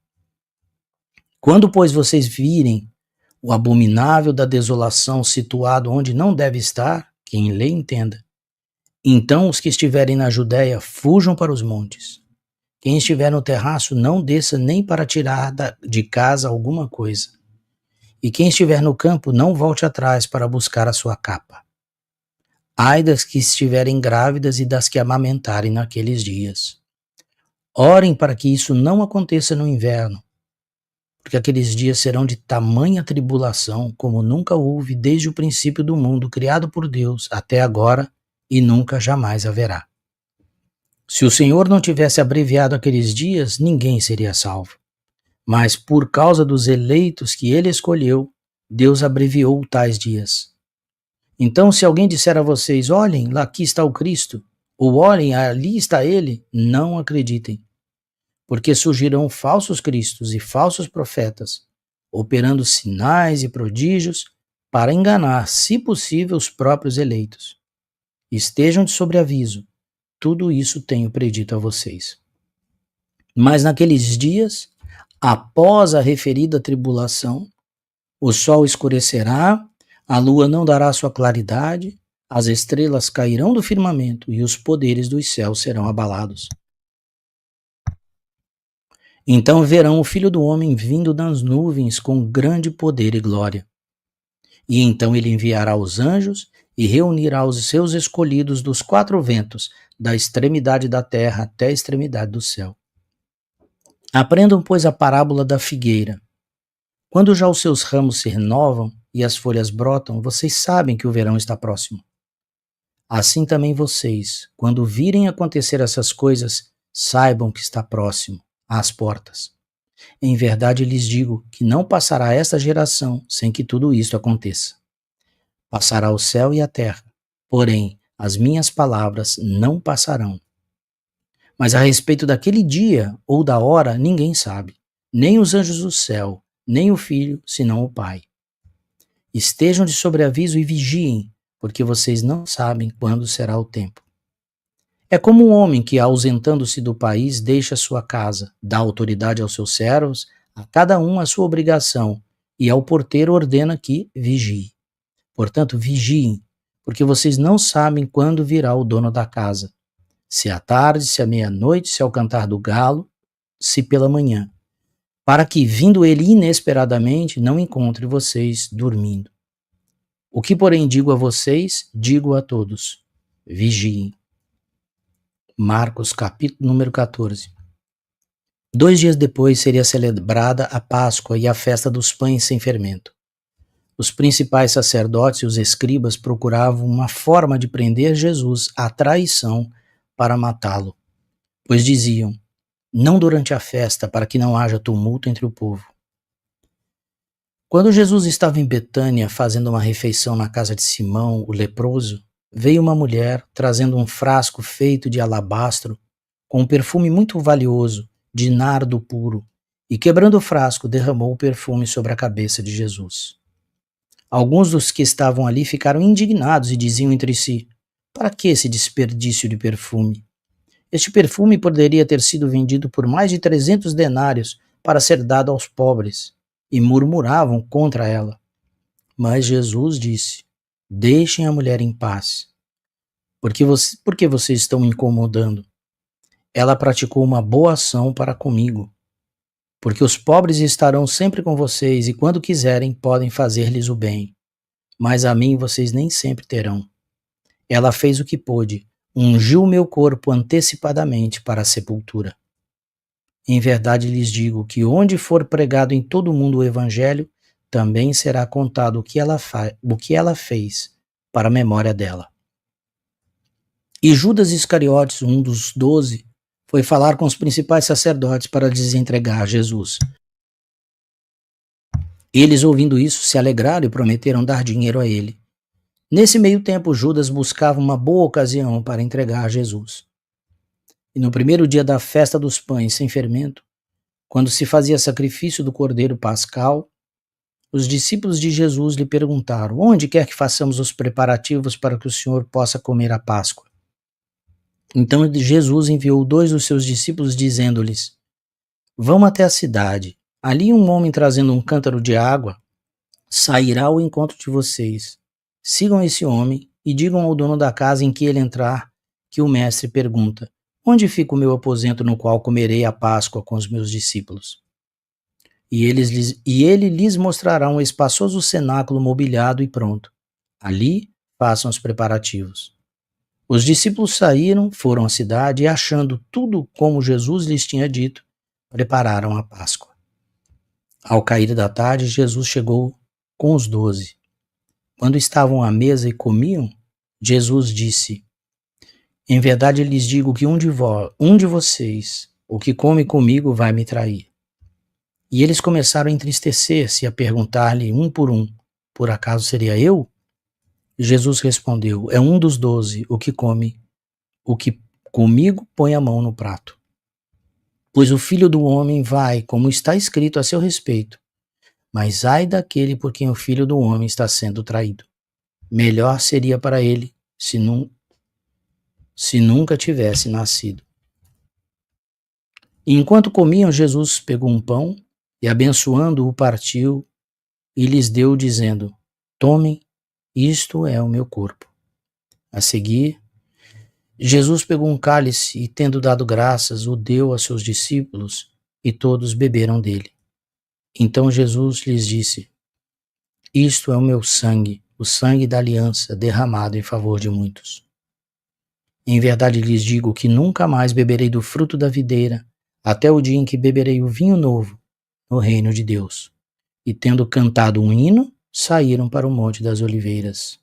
Quando, pois, vocês virem o abominável da desolação situado onde não deve estar, quem lê entenda. Então os que estiverem na Judéia fujam para os montes. Quem estiver no terraço não desça nem para tirar de casa alguma coisa. E quem estiver no campo não volte atrás para buscar a sua capa. Ai das que estiverem grávidas e das que amamentarem naqueles dias. Orem para que isso não aconteça no inverno, porque aqueles dias serão de tamanha tribulação como nunca houve desde o princípio do mundo criado por Deus até agora e nunca jamais haverá. Se o Senhor não tivesse abreviado aqueles dias, ninguém seria salvo. Mas por causa dos eleitos que ele escolheu, Deus abreviou tais dias. Então, se alguém disser a vocês, olhem, lá aqui está o Cristo, ou olhem, ali está ele, não acreditem. Porque surgirão falsos cristos e falsos profetas, operando sinais e prodígios para enganar, se possível, os próprios eleitos. Estejam de sobreaviso, tudo isso tenho predito a vocês. Mas naqueles dias, após a referida tribulação, o sol escurecerá, a lua não dará sua claridade, as estrelas cairão do firmamento e os poderes dos céus serão abalados. Então verão o Filho do Homem vindo das nuvens com grande poder e glória. E então ele enviará os anjos e reunirá os seus escolhidos dos quatro ventos, da extremidade da terra até a extremidade do céu. Aprendam, pois, a parábola da figueira. Quando já os seus ramos se renovam e as folhas brotam, vocês sabem que o verão está próximo. Assim também vocês, quando virem acontecer essas coisas, saibam que está próximo, às portas. Em verdade lhes digo que não passará esta geração sem que tudo isto aconteça. Passará o céu e a terra, porém as minhas palavras não passarão. Mas a respeito daquele dia ou da hora ninguém sabe, nem os anjos do céu, nem o Filho, senão o Pai. Estejam de sobreaviso e vigiem, porque vocês não sabem quando será o tempo. É como um homem que, ausentando-se do país, deixa sua casa, dá autoridade aos seus servos, a cada um a sua obrigação, e ao porteiro ordena que vigie. Portanto, vigiem, porque vocês não sabem quando virá o dono da casa. Se à tarde, se à meia-noite, se ao cantar do galo, se pela manhã, para que, vindo ele inesperadamente, não encontre vocês dormindo. O que, porém, digo a vocês, digo a todos: vigiem. Marcos, capítulo número 14. 2 dias depois seria celebrada a Páscoa e a festa dos pães sem fermento. Os principais sacerdotes e os escribas procuravam uma forma de prender Jesus à traição para matá-lo, pois diziam: não durante a festa, para que não haja tumulto entre o povo. Quando Jesus estava em Betânia fazendo uma refeição na casa de Simão, o leproso, veio uma mulher trazendo um frasco feito de alabastro com um perfume muito valioso, de nardo puro, e quebrando o frasco derramou o perfume sobre a cabeça de Jesus. Alguns dos que estavam ali ficaram indignados e diziam entre si: para que esse desperdício de perfume? Este perfume poderia ter sido vendido por mais de 300 denários para ser dado aos pobres, e murmuravam contra ela. Mas Jesus disse: deixem a mulher em paz. Por que vocês estão me incomodando? Ela praticou uma boa ação para comigo. Porque os pobres estarão sempre com vocês e quando quiserem podem fazer-lhes o bem. Mas a mim vocês nem sempre terão. Ela fez o que pôde, ungiu meu corpo antecipadamente para a sepultura. Em verdade lhes digo que onde for pregado em todo o mundo o evangelho, também será contado o que ela fez para a memória dela. E Judas Iscariotes, um dos 12, foi falar com os principais sacerdotes para lhes entregar Jesus. Eles, ouvindo isso, se alegraram e prometeram dar dinheiro a ele. Nesse meio tempo, Judas buscava uma boa ocasião para entregar Jesus. E no primeiro dia da festa dos pães sem fermento, quando se fazia sacrifício do cordeiro pascal, os discípulos de Jesus lhe perguntaram: onde quer que façamos os preparativos para que o Senhor possa comer a Páscoa? Então Jesus enviou 2 dos seus discípulos, dizendo-lhes: vão até a cidade. Ali um homem trazendo um cântaro de água sairá ao encontro de vocês. Sigam esse homem e digam ao dono da casa em que ele entrar que o mestre pergunta: onde fica o meu aposento no qual comerei a Páscoa com os meus discípulos? E ele lhes mostrará um espaçoso cenáculo mobiliado e pronto. Ali façam os preparativos. Os discípulos saíram, foram à cidade e, achando tudo como Jesus lhes tinha dito, prepararam a Páscoa. Ao cair da tarde, Jesus chegou com os 12. Quando estavam à mesa e comiam, Jesus disse: em verdade lhes digo que um de vocês, o que come comigo, vai me trair. E eles começaram a entristecer-se e a perguntar-lhe um: por acaso seria eu? Jesus respondeu: é um dos 12, o que comigo põe a mão no prato. Pois o Filho do Homem vai, como está escrito a seu respeito, mas ai daquele por quem o Filho do Homem está sendo traído. Melhor seria para ele se nunca tivesse nascido. E enquanto comiam, Jesus pegou um pão e, abençoando-o, partiu e lhes deu, dizendo: tomem, isto é o meu corpo. A seguir, Jesus pegou um cálice e, tendo dado graças, o deu a seus discípulos e todos beberam dele. Então Jesus lhes disse: isto é o meu sangue, o sangue da aliança derramado em favor de muitos. Em verdade lhes digo que nunca mais beberei do fruto da videira, até o dia em que beberei o vinho novo no reino de Deus. E tendo cantado um hino, saíram para o Monte das Oliveiras.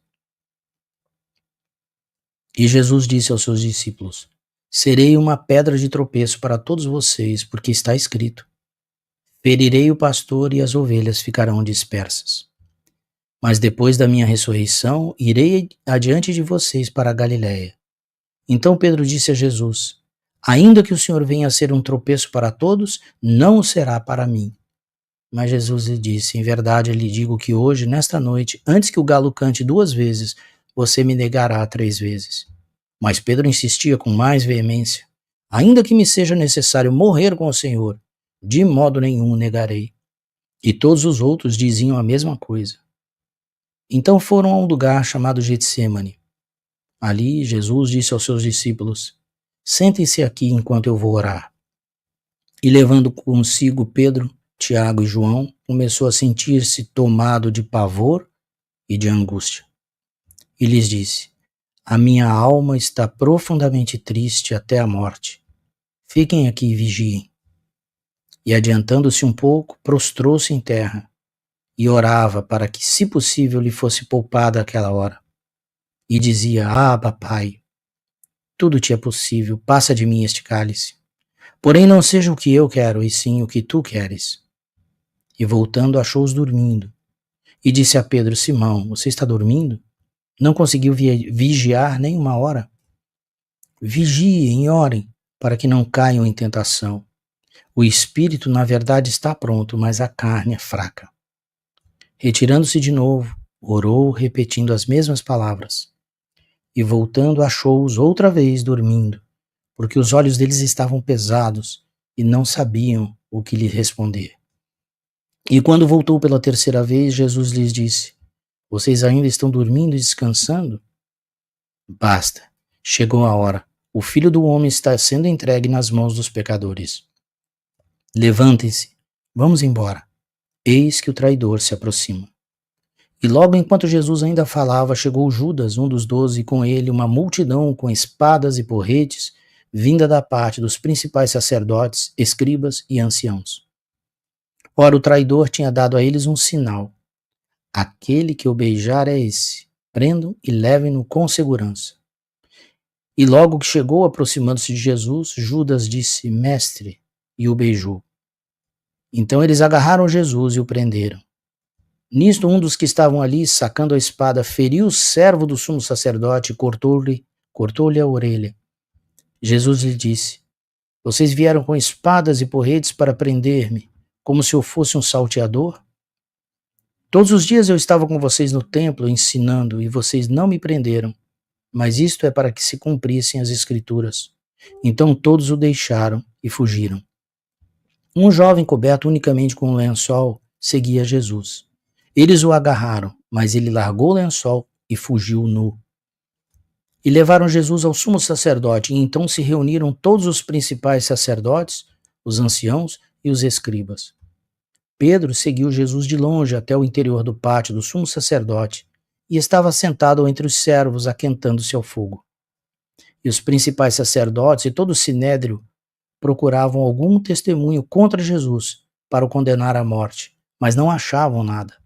E Jesus disse aos seus discípulos: serei uma pedra de tropeço para todos vocês, porque está escrito: ferirei o pastor e as ovelhas ficarão dispersas. Mas depois da minha ressurreição, irei adiante de vocês para a Galiléia. Então Pedro disse a Jesus: ainda que o Senhor venha a ser um tropeço para todos, não o será para mim. Mas Jesus lhe disse: em verdade lhe digo que hoje, nesta noite, antes que o galo cante 2 vezes, você me negará 3 vezes. Mas Pedro insistia com mais veemência: ainda que me seja necessário morrer com o Senhor, de modo nenhum o negarei. E todos os outros diziam a mesma coisa. Então foram a um lugar chamado Getsêmani. Ali Jesus disse aos seus discípulos: sentem-se aqui enquanto eu vou orar. E levando consigo Pedro, Tiago e João, começou a sentir-se tomado de pavor e de angústia. E lhes disse: a minha alma está profundamente triste até a morte. Fiquem aqui e vigiem. E adiantando-se um pouco, prostrou-se em terra e orava para que, se possível, lhe fosse poupada aquela hora. E dizia: Abba, Pai, tudo te é possível, passa de mim este cálice. Porém não seja o que eu quero, e sim o que tu queres. E voltando, achou-os dormindo. E disse a Pedro: Simão, você está dormindo? Não conseguiu vigiar nem uma hora? Vigiem e orem, para que não caiam em tentação. O espírito, na verdade, está pronto, mas a carne é fraca. Retirando-se de novo, orou, repetindo as mesmas palavras. E voltando, achou-os outra vez dormindo, porque os olhos deles estavam pesados e não sabiam o que lhe responder. E quando voltou pela 3ª vez, Jesus lhes disse: vocês ainda estão dormindo e descansando? Basta, chegou a hora. O Filho do Homem está sendo entregue nas mãos dos pecadores. Levantem-se, vamos embora. Eis que o traidor se aproxima. E logo enquanto Jesus ainda falava, chegou Judas, um dos 12, e com ele uma multidão com espadas e porretes, vinda da parte dos principais sacerdotes, escribas e anciãos. Ora, o traidor tinha dado a eles um sinal: aquele que o beijar é esse, prendam e levem-no com segurança. E logo que chegou, aproximando-se de Jesus, Judas disse: Mestre, e o beijou. Então eles agarraram Jesus e o prenderam. Nisto, um dos que estavam ali, sacando a espada, feriu o servo do sumo sacerdote e cortou-lhe a orelha. Jesus lhe disse: vocês vieram com espadas e porretes para prender-me, como se eu fosse um salteador? Todos os dias eu estava com vocês no templo ensinando e vocês não me prenderam, mas isto é para que se cumprissem as Escrituras. Então todos o deixaram e fugiram. Um jovem coberto unicamente com um lençol seguia Jesus. Eles o agarraram, mas ele largou o lençol e fugiu nu. E levaram Jesus ao sumo sacerdote, e então se reuniram todos os principais sacerdotes, os anciãos e os escribas. Pedro seguiu Jesus de longe até o interior do pátio do sumo sacerdote e estava sentado entre os servos, aquentando-se ao fogo. E os principais sacerdotes e todo o sinédrio procuravam algum testemunho contra Jesus para o condenar à morte, mas não achavam nada.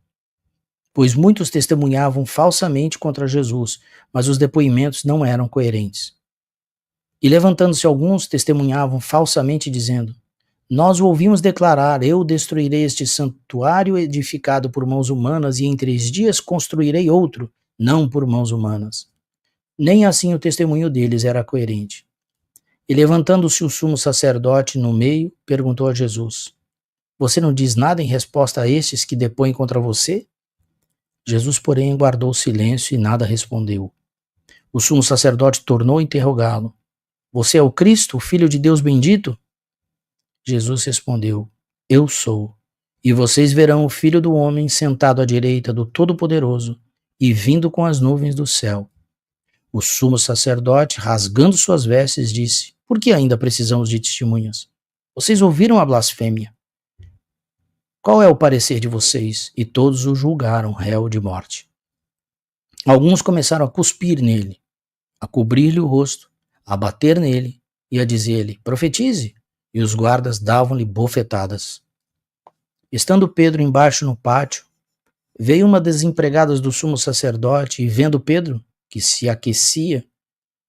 Pois muitos testemunhavam falsamente contra Jesus, mas os depoimentos não eram coerentes. E levantando-se alguns, testemunhavam falsamente, dizendo: Nós o ouvimos declarar: Eu destruirei este santuário edificado por mãos humanas, e em 3 dias construirei outro, não por mãos humanas. Nem assim o testemunho deles era coerente. E levantando-se o sumo sacerdote no meio, perguntou a Jesus: Você não diz nada em resposta a estes que depõem contra você? Jesus, porém, guardou silêncio e nada respondeu. O sumo sacerdote tornou a interrogá-lo: Você é o Cristo, o Filho de Deus bendito? Jesus respondeu: Eu sou. E vocês verão o Filho do Homem sentado à direita do Todo-Poderoso e vindo com as nuvens do céu. O sumo sacerdote, rasgando suas vestes, disse: Por que ainda precisamos de testemunhas? Vocês ouviram a blasfêmia. Qual é o parecer de vocês? E todos o julgaram réu de morte. Alguns começaram a cuspir nele, a cobrir-lhe o rosto, a bater nele e a dizer-lhe: Profetize! E os guardas davam-lhe bofetadas. Estando Pedro embaixo no pátio, veio uma das empregadas do sumo sacerdote e, vendo Pedro, que se aquecia,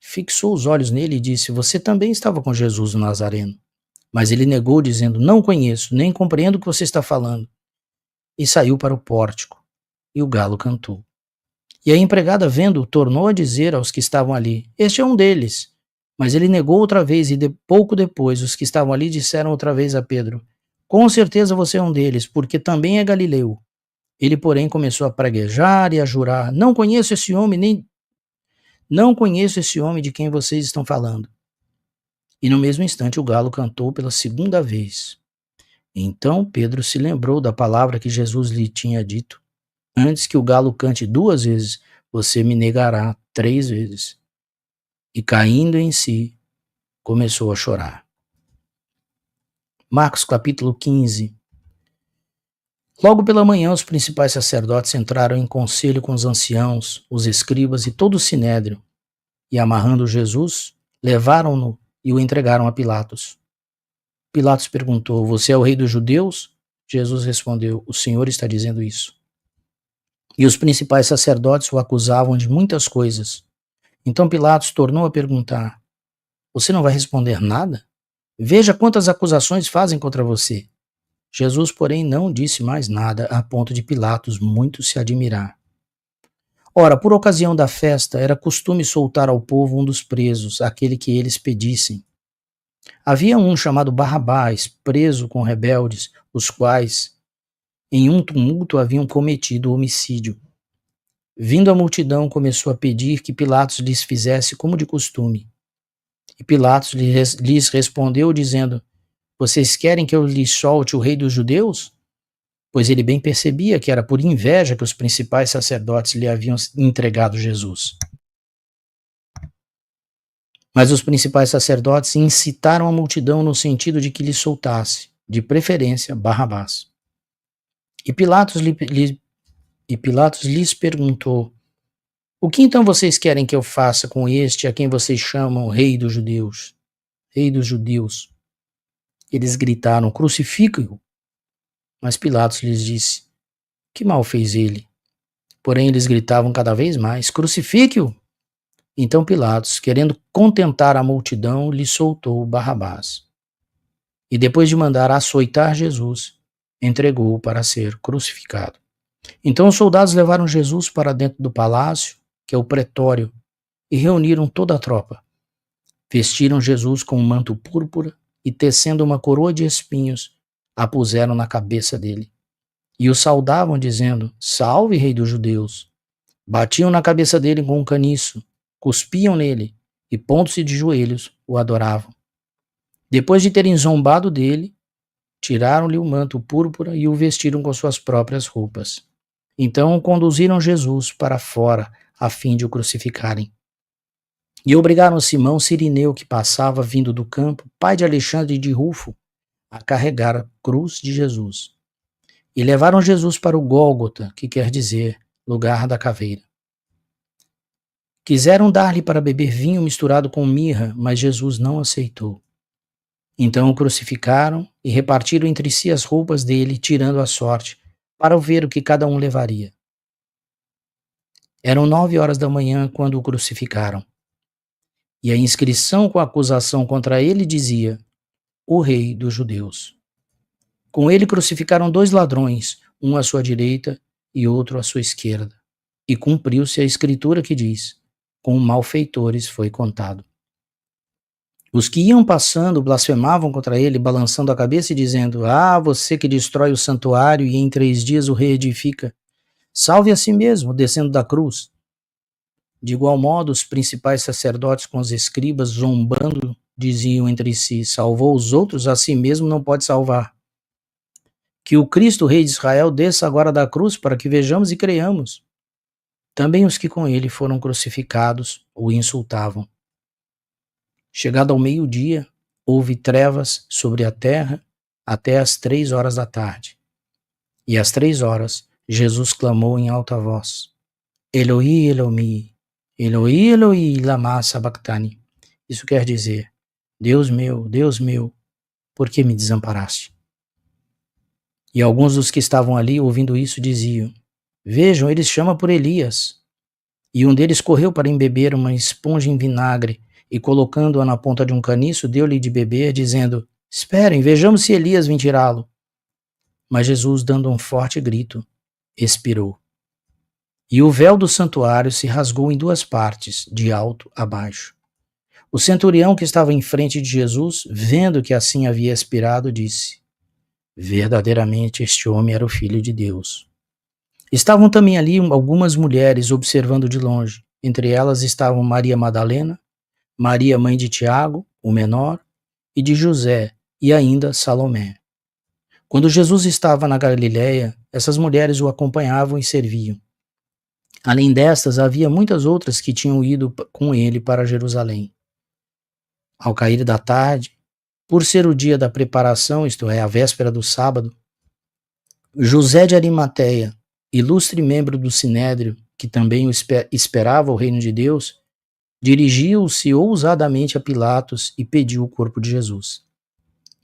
fixou os olhos nele e disse: Você também estava com Jesus o Nazareno. Mas ele negou, dizendo: Não conheço, nem compreendo o que você está falando. E saiu para o pórtico, e o galo cantou. E a empregada, vendo-o, tornou a dizer aos que estavam ali: Este é um deles. Mas ele negou outra vez, e pouco depois os que estavam ali disseram outra vez a Pedro: Com certeza você é um deles, porque também é galileu. Ele, porém, começou a praguejar e a jurar: Não conheço esse homem de quem vocês estão falando. E no mesmo instante o galo cantou pela segunda vez. Então Pedro se lembrou da palavra que Jesus lhe tinha dito: Antes que o galo cante 2 vezes, você me negará 3 vezes. E caindo em si, começou a chorar. Marcos capítulo 15. Logo pela manhã, os principais sacerdotes entraram em conselho com os anciãos, os escribas e todo o sinédrio, e amarrando Jesus, levaram-no e o entregaram a Pilatos. Pilatos perguntou: Você é o rei dos judeus? Jesus respondeu: O Senhor está dizendo isso. E os principais sacerdotes o acusavam de muitas coisas. Então Pilatos tornou a perguntar: Você não vai responder nada? Veja quantas acusações fazem contra você. Jesus, porém, não disse mais nada, a ponto de Pilatos muito se admirar. Ora, por ocasião da festa, era costume soltar ao povo um dos presos, aquele que eles pedissem. Havia um chamado Barrabás, preso com rebeldes, os quais, em um tumulto, haviam cometido homicídio. Vindo a multidão, começou a pedir que Pilatos lhes fizesse como de costume. E Pilatos lhes respondeu, dizendo: Vocês querem que eu lhes solte o rei dos judeus? Pois ele bem percebia que era por inveja que os principais sacerdotes lhe haviam entregado Jesus. Mas os principais sacerdotes incitaram a multidão no sentido de que lhe soltasse, de preferência, Barrabás. E Pilatos lhes perguntou: O que então vocês querem que eu faça com este a quem vocês chamam rei dos judeus? Rei dos judeus. Eles gritaram: Crucifique-o. Mas Pilatos lhes disse: Que mal fez ele? Porém eles gritavam cada vez mais: Crucifique-o! Então Pilatos, querendo contentar a multidão, lhe soltou Barrabás. E depois de mandar açoitar Jesus, entregou-o para ser crucificado. Então os soldados levaram Jesus para dentro do palácio, que é o pretório, e reuniram toda a tropa. Vestiram Jesus com um manto púrpura e, tecendo uma coroa de espinhos, a puseram na cabeça dele. e o saudavam, dizendo: Salve, Rei dos Judeus! Batiam na cabeça dele com um caniço, cuspiam nele e, pondo-se de joelhos, o adoravam. Depois de terem zombado dele, tiraram-lhe o manto púrpura e o vestiram com suas próprias roupas. Então conduziram Jesus para fora, a fim de o crucificarem. E obrigaram Simão Cirineu, que passava vindo do campo, pai de Alexandre e de Rufo, a carregar a cruz de Jesus. E levaram Jesus para o Gólgota, que quer dizer lugar da caveira. Quiseram dar-lhe para beber vinho misturado com mirra, mas Jesus não aceitou. Então o crucificaram e repartiram entre si as roupas dele, tirando a sorte, para ver o que cada um levaria. Eram 9 horas da manhã quando o crucificaram. E a inscrição com a acusação contra ele dizia: o Rei dos Judeus. Com ele crucificaram 2 ladrões, um à sua direita e outro à sua esquerda. E cumpriu-se a escritura que diz: com malfeitores foi contado. Os que iam passando blasfemavam contra ele, balançando a cabeça e dizendo: Ah, você que destrói o santuário e em 3 dias o reedifica, salve a si mesmo, descendo da cruz. De igual modo, os principais sacerdotes com os escribas, zombando, diziam entre si: Salvou os outros, a si mesmo não pode salvar. Que o Cristo, Rei de Israel, desça agora da cruz para que vejamos e creiamos. Também os que com ele foram crucificados o insultavam. Chegado ao meio-dia, houve trevas sobre a terra até às 3 horas da tarde. E às 3 horas, Jesus clamou em alta voz: Eloi, Eloi, Eloi, Eloi, lama sabachthani. Isso quer dizer: Deus meu, por que me desamparaste? E alguns dos que estavam ali ouvindo isso diziam: Vejam, eles chamam por Elias. E um deles correu para embeber uma esponja em vinagre e, colocando-a na ponta de um caniço, deu-lhe de beber, dizendo: Esperem, vejamos se Elias vem tirá-lo. Mas Jesus, dando um forte grito, expirou. E o véu do santuário se rasgou em 2 partes, de alto a baixo. O centurião que estava em frente de Jesus, vendo que assim havia expirado, disse: Verdadeiramente este homem era o Filho de Deus. Estavam também ali algumas mulheres observando de longe. Entre elas estavam Maria Madalena, Maria, mãe de Tiago, o menor, e de José, e ainda Salomé. Quando Jesus estava na Galiléia, essas mulheres o acompanhavam e serviam. Além destas, havia muitas outras que tinham ido com ele para Jerusalém. Ao cair da tarde, por ser o dia da preparação, isto é, a véspera do sábado, José de Arimateia, ilustre membro do Sinédrio, que também esperava o reino de Deus, dirigiu-se ousadamente a Pilatos e pediu o corpo de Jesus.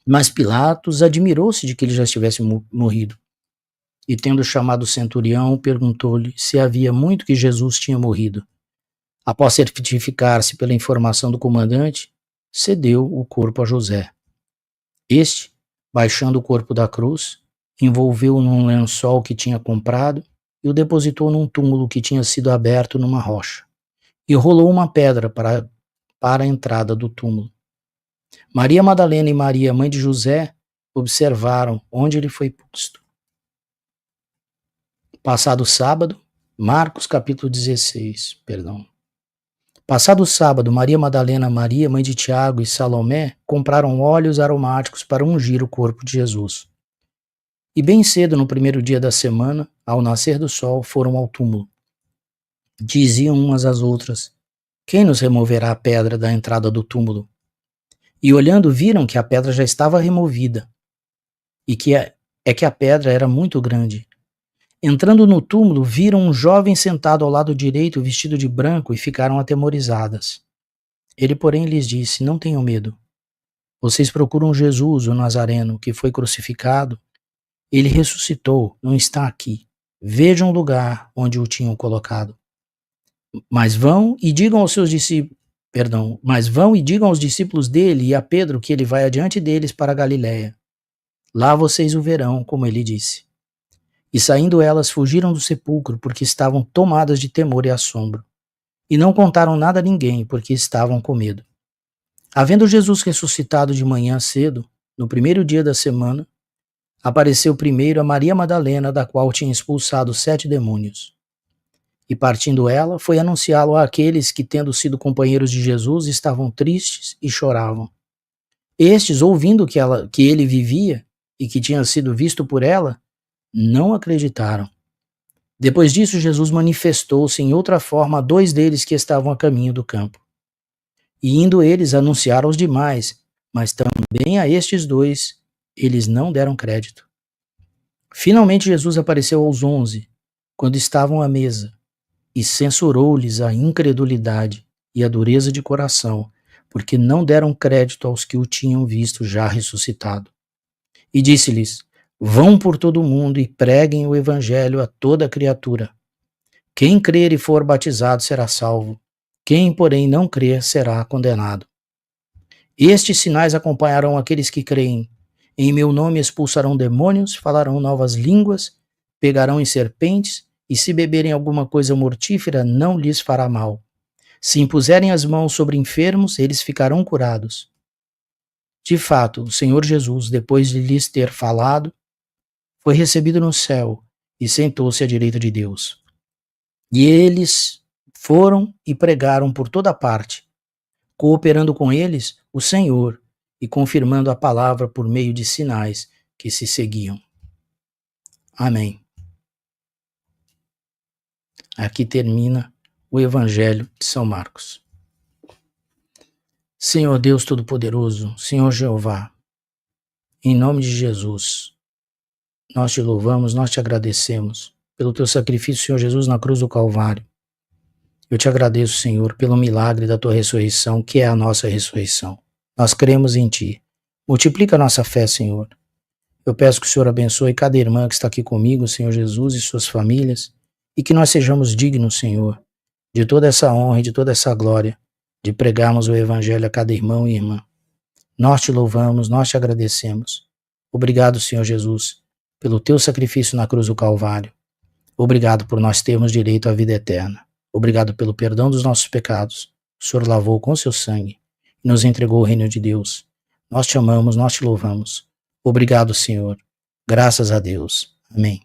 Mas Pilatos admirou-se de que ele já estivesse morrido. E tendo chamado o centurião, perguntou-lhe se havia muito que Jesus tinha morrido. Após certificar-se pela informação do comandante, cedeu o corpo a José. Este, baixando o corpo da cruz, envolveu-o num lençol que tinha comprado e o depositou num túmulo que tinha sido aberto numa rocha, e rolou uma pedra para a entrada do túmulo. Maria Madalena e Maria, mãe de José, observaram onde ele foi posto. Passado o sábado, Marcos capítulo 16, Passado o sábado, Maria Madalena, Maria, mãe de Tiago e Salomé compraram óleos aromáticos para ungir o corpo de Jesus. E bem cedo, no primeiro dia da semana, ao nascer do sol, foram ao túmulo. Diziam umas às outras: Quem nos removerá a pedra da entrada do túmulo? E olhando, viram que a pedra já estava removida, e que a pedra era muito grande. Entrando no túmulo, viram um jovem sentado ao lado direito, vestido de branco, e ficaram atemorizadas. Ele, porém, lhes disse: Não tenham medo. Vocês procuram Jesus, o Nazareno, que foi crucificado. Ele ressuscitou, não está aqui. Vejam o lugar onde o tinham colocado. Mas vão e digam aos discípulos dele e a Pedro que ele vai adiante deles para a Galiléia. Lá vocês o verão, como ele disse. E saindo elas, fugiram do sepulcro, porque estavam tomadas de temor e assombro. E não contaram nada a ninguém, porque estavam com medo. Havendo Jesus ressuscitado de manhã cedo, no primeiro dia da semana, apareceu primeiro a Maria Madalena, da qual tinha expulsado 7 demônios. E partindo ela, foi anunciá-lo àqueles que, tendo sido companheiros de Jesus, estavam tristes e choravam. Estes, ouvindo que ele vivia e que tinha sido visto por ela, não acreditaram. Depois disso, Jesus manifestou-se em outra forma a 2 deles que estavam a caminho do campo. E indo eles anunciaram aos demais, mas também a estes 2 eles não deram crédito. Finalmente Jesus apareceu aos 11, quando estavam à mesa, e censurou-lhes a incredulidade e a dureza de coração, porque não deram crédito aos que o tinham visto já ressuscitado. E disse-lhes: Vão por todo o mundo e preguem o evangelho a toda criatura. Quem crer e for batizado será salvo. Quem, porém, não crer será condenado. Estes sinais acompanharão aqueles que creem. Em meu nome expulsarão demônios, falarão novas línguas, pegarão em serpentes, e se beberem alguma coisa mortífera, não lhes fará mal. Se impuserem as mãos sobre enfermos, eles ficarão curados. De fato, o Senhor Jesus, depois de lhes ter falado, foi recebido no céu e sentou-se à direita de Deus. E eles foram e pregaram por toda parte, cooperando com eles o Senhor e confirmando a palavra por meio de sinais que se seguiam. Amém. Aqui termina o Evangelho de São Marcos. Senhor Deus Todo-Poderoso, Senhor Jeová, em nome de Jesus, nós te louvamos, nós te agradecemos pelo teu sacrifício, Senhor Jesus, na cruz do Calvário. Eu te agradeço, Senhor, pelo milagre da tua ressurreição, que é a nossa ressurreição. Nós cremos em ti. Multiplica a nossa fé, Senhor. Eu peço que o Senhor abençoe cada irmã que está aqui comigo, Senhor Jesus, e suas famílias, e que nós sejamos dignos, Senhor, de toda essa honra e de toda essa glória, de pregarmos o Evangelho a cada irmão e irmã. Nós te louvamos, nós te agradecemos. Obrigado, Senhor Jesus, pelo teu sacrifício na cruz do Calvário. Obrigado por nós termos direito à vida eterna. Obrigado pelo perdão dos nossos pecados. O Senhor lavou com seu sangue e nos entregou o reino de Deus. Nós te amamos, nós te louvamos. Obrigado, Senhor. Graças a Deus. Amém.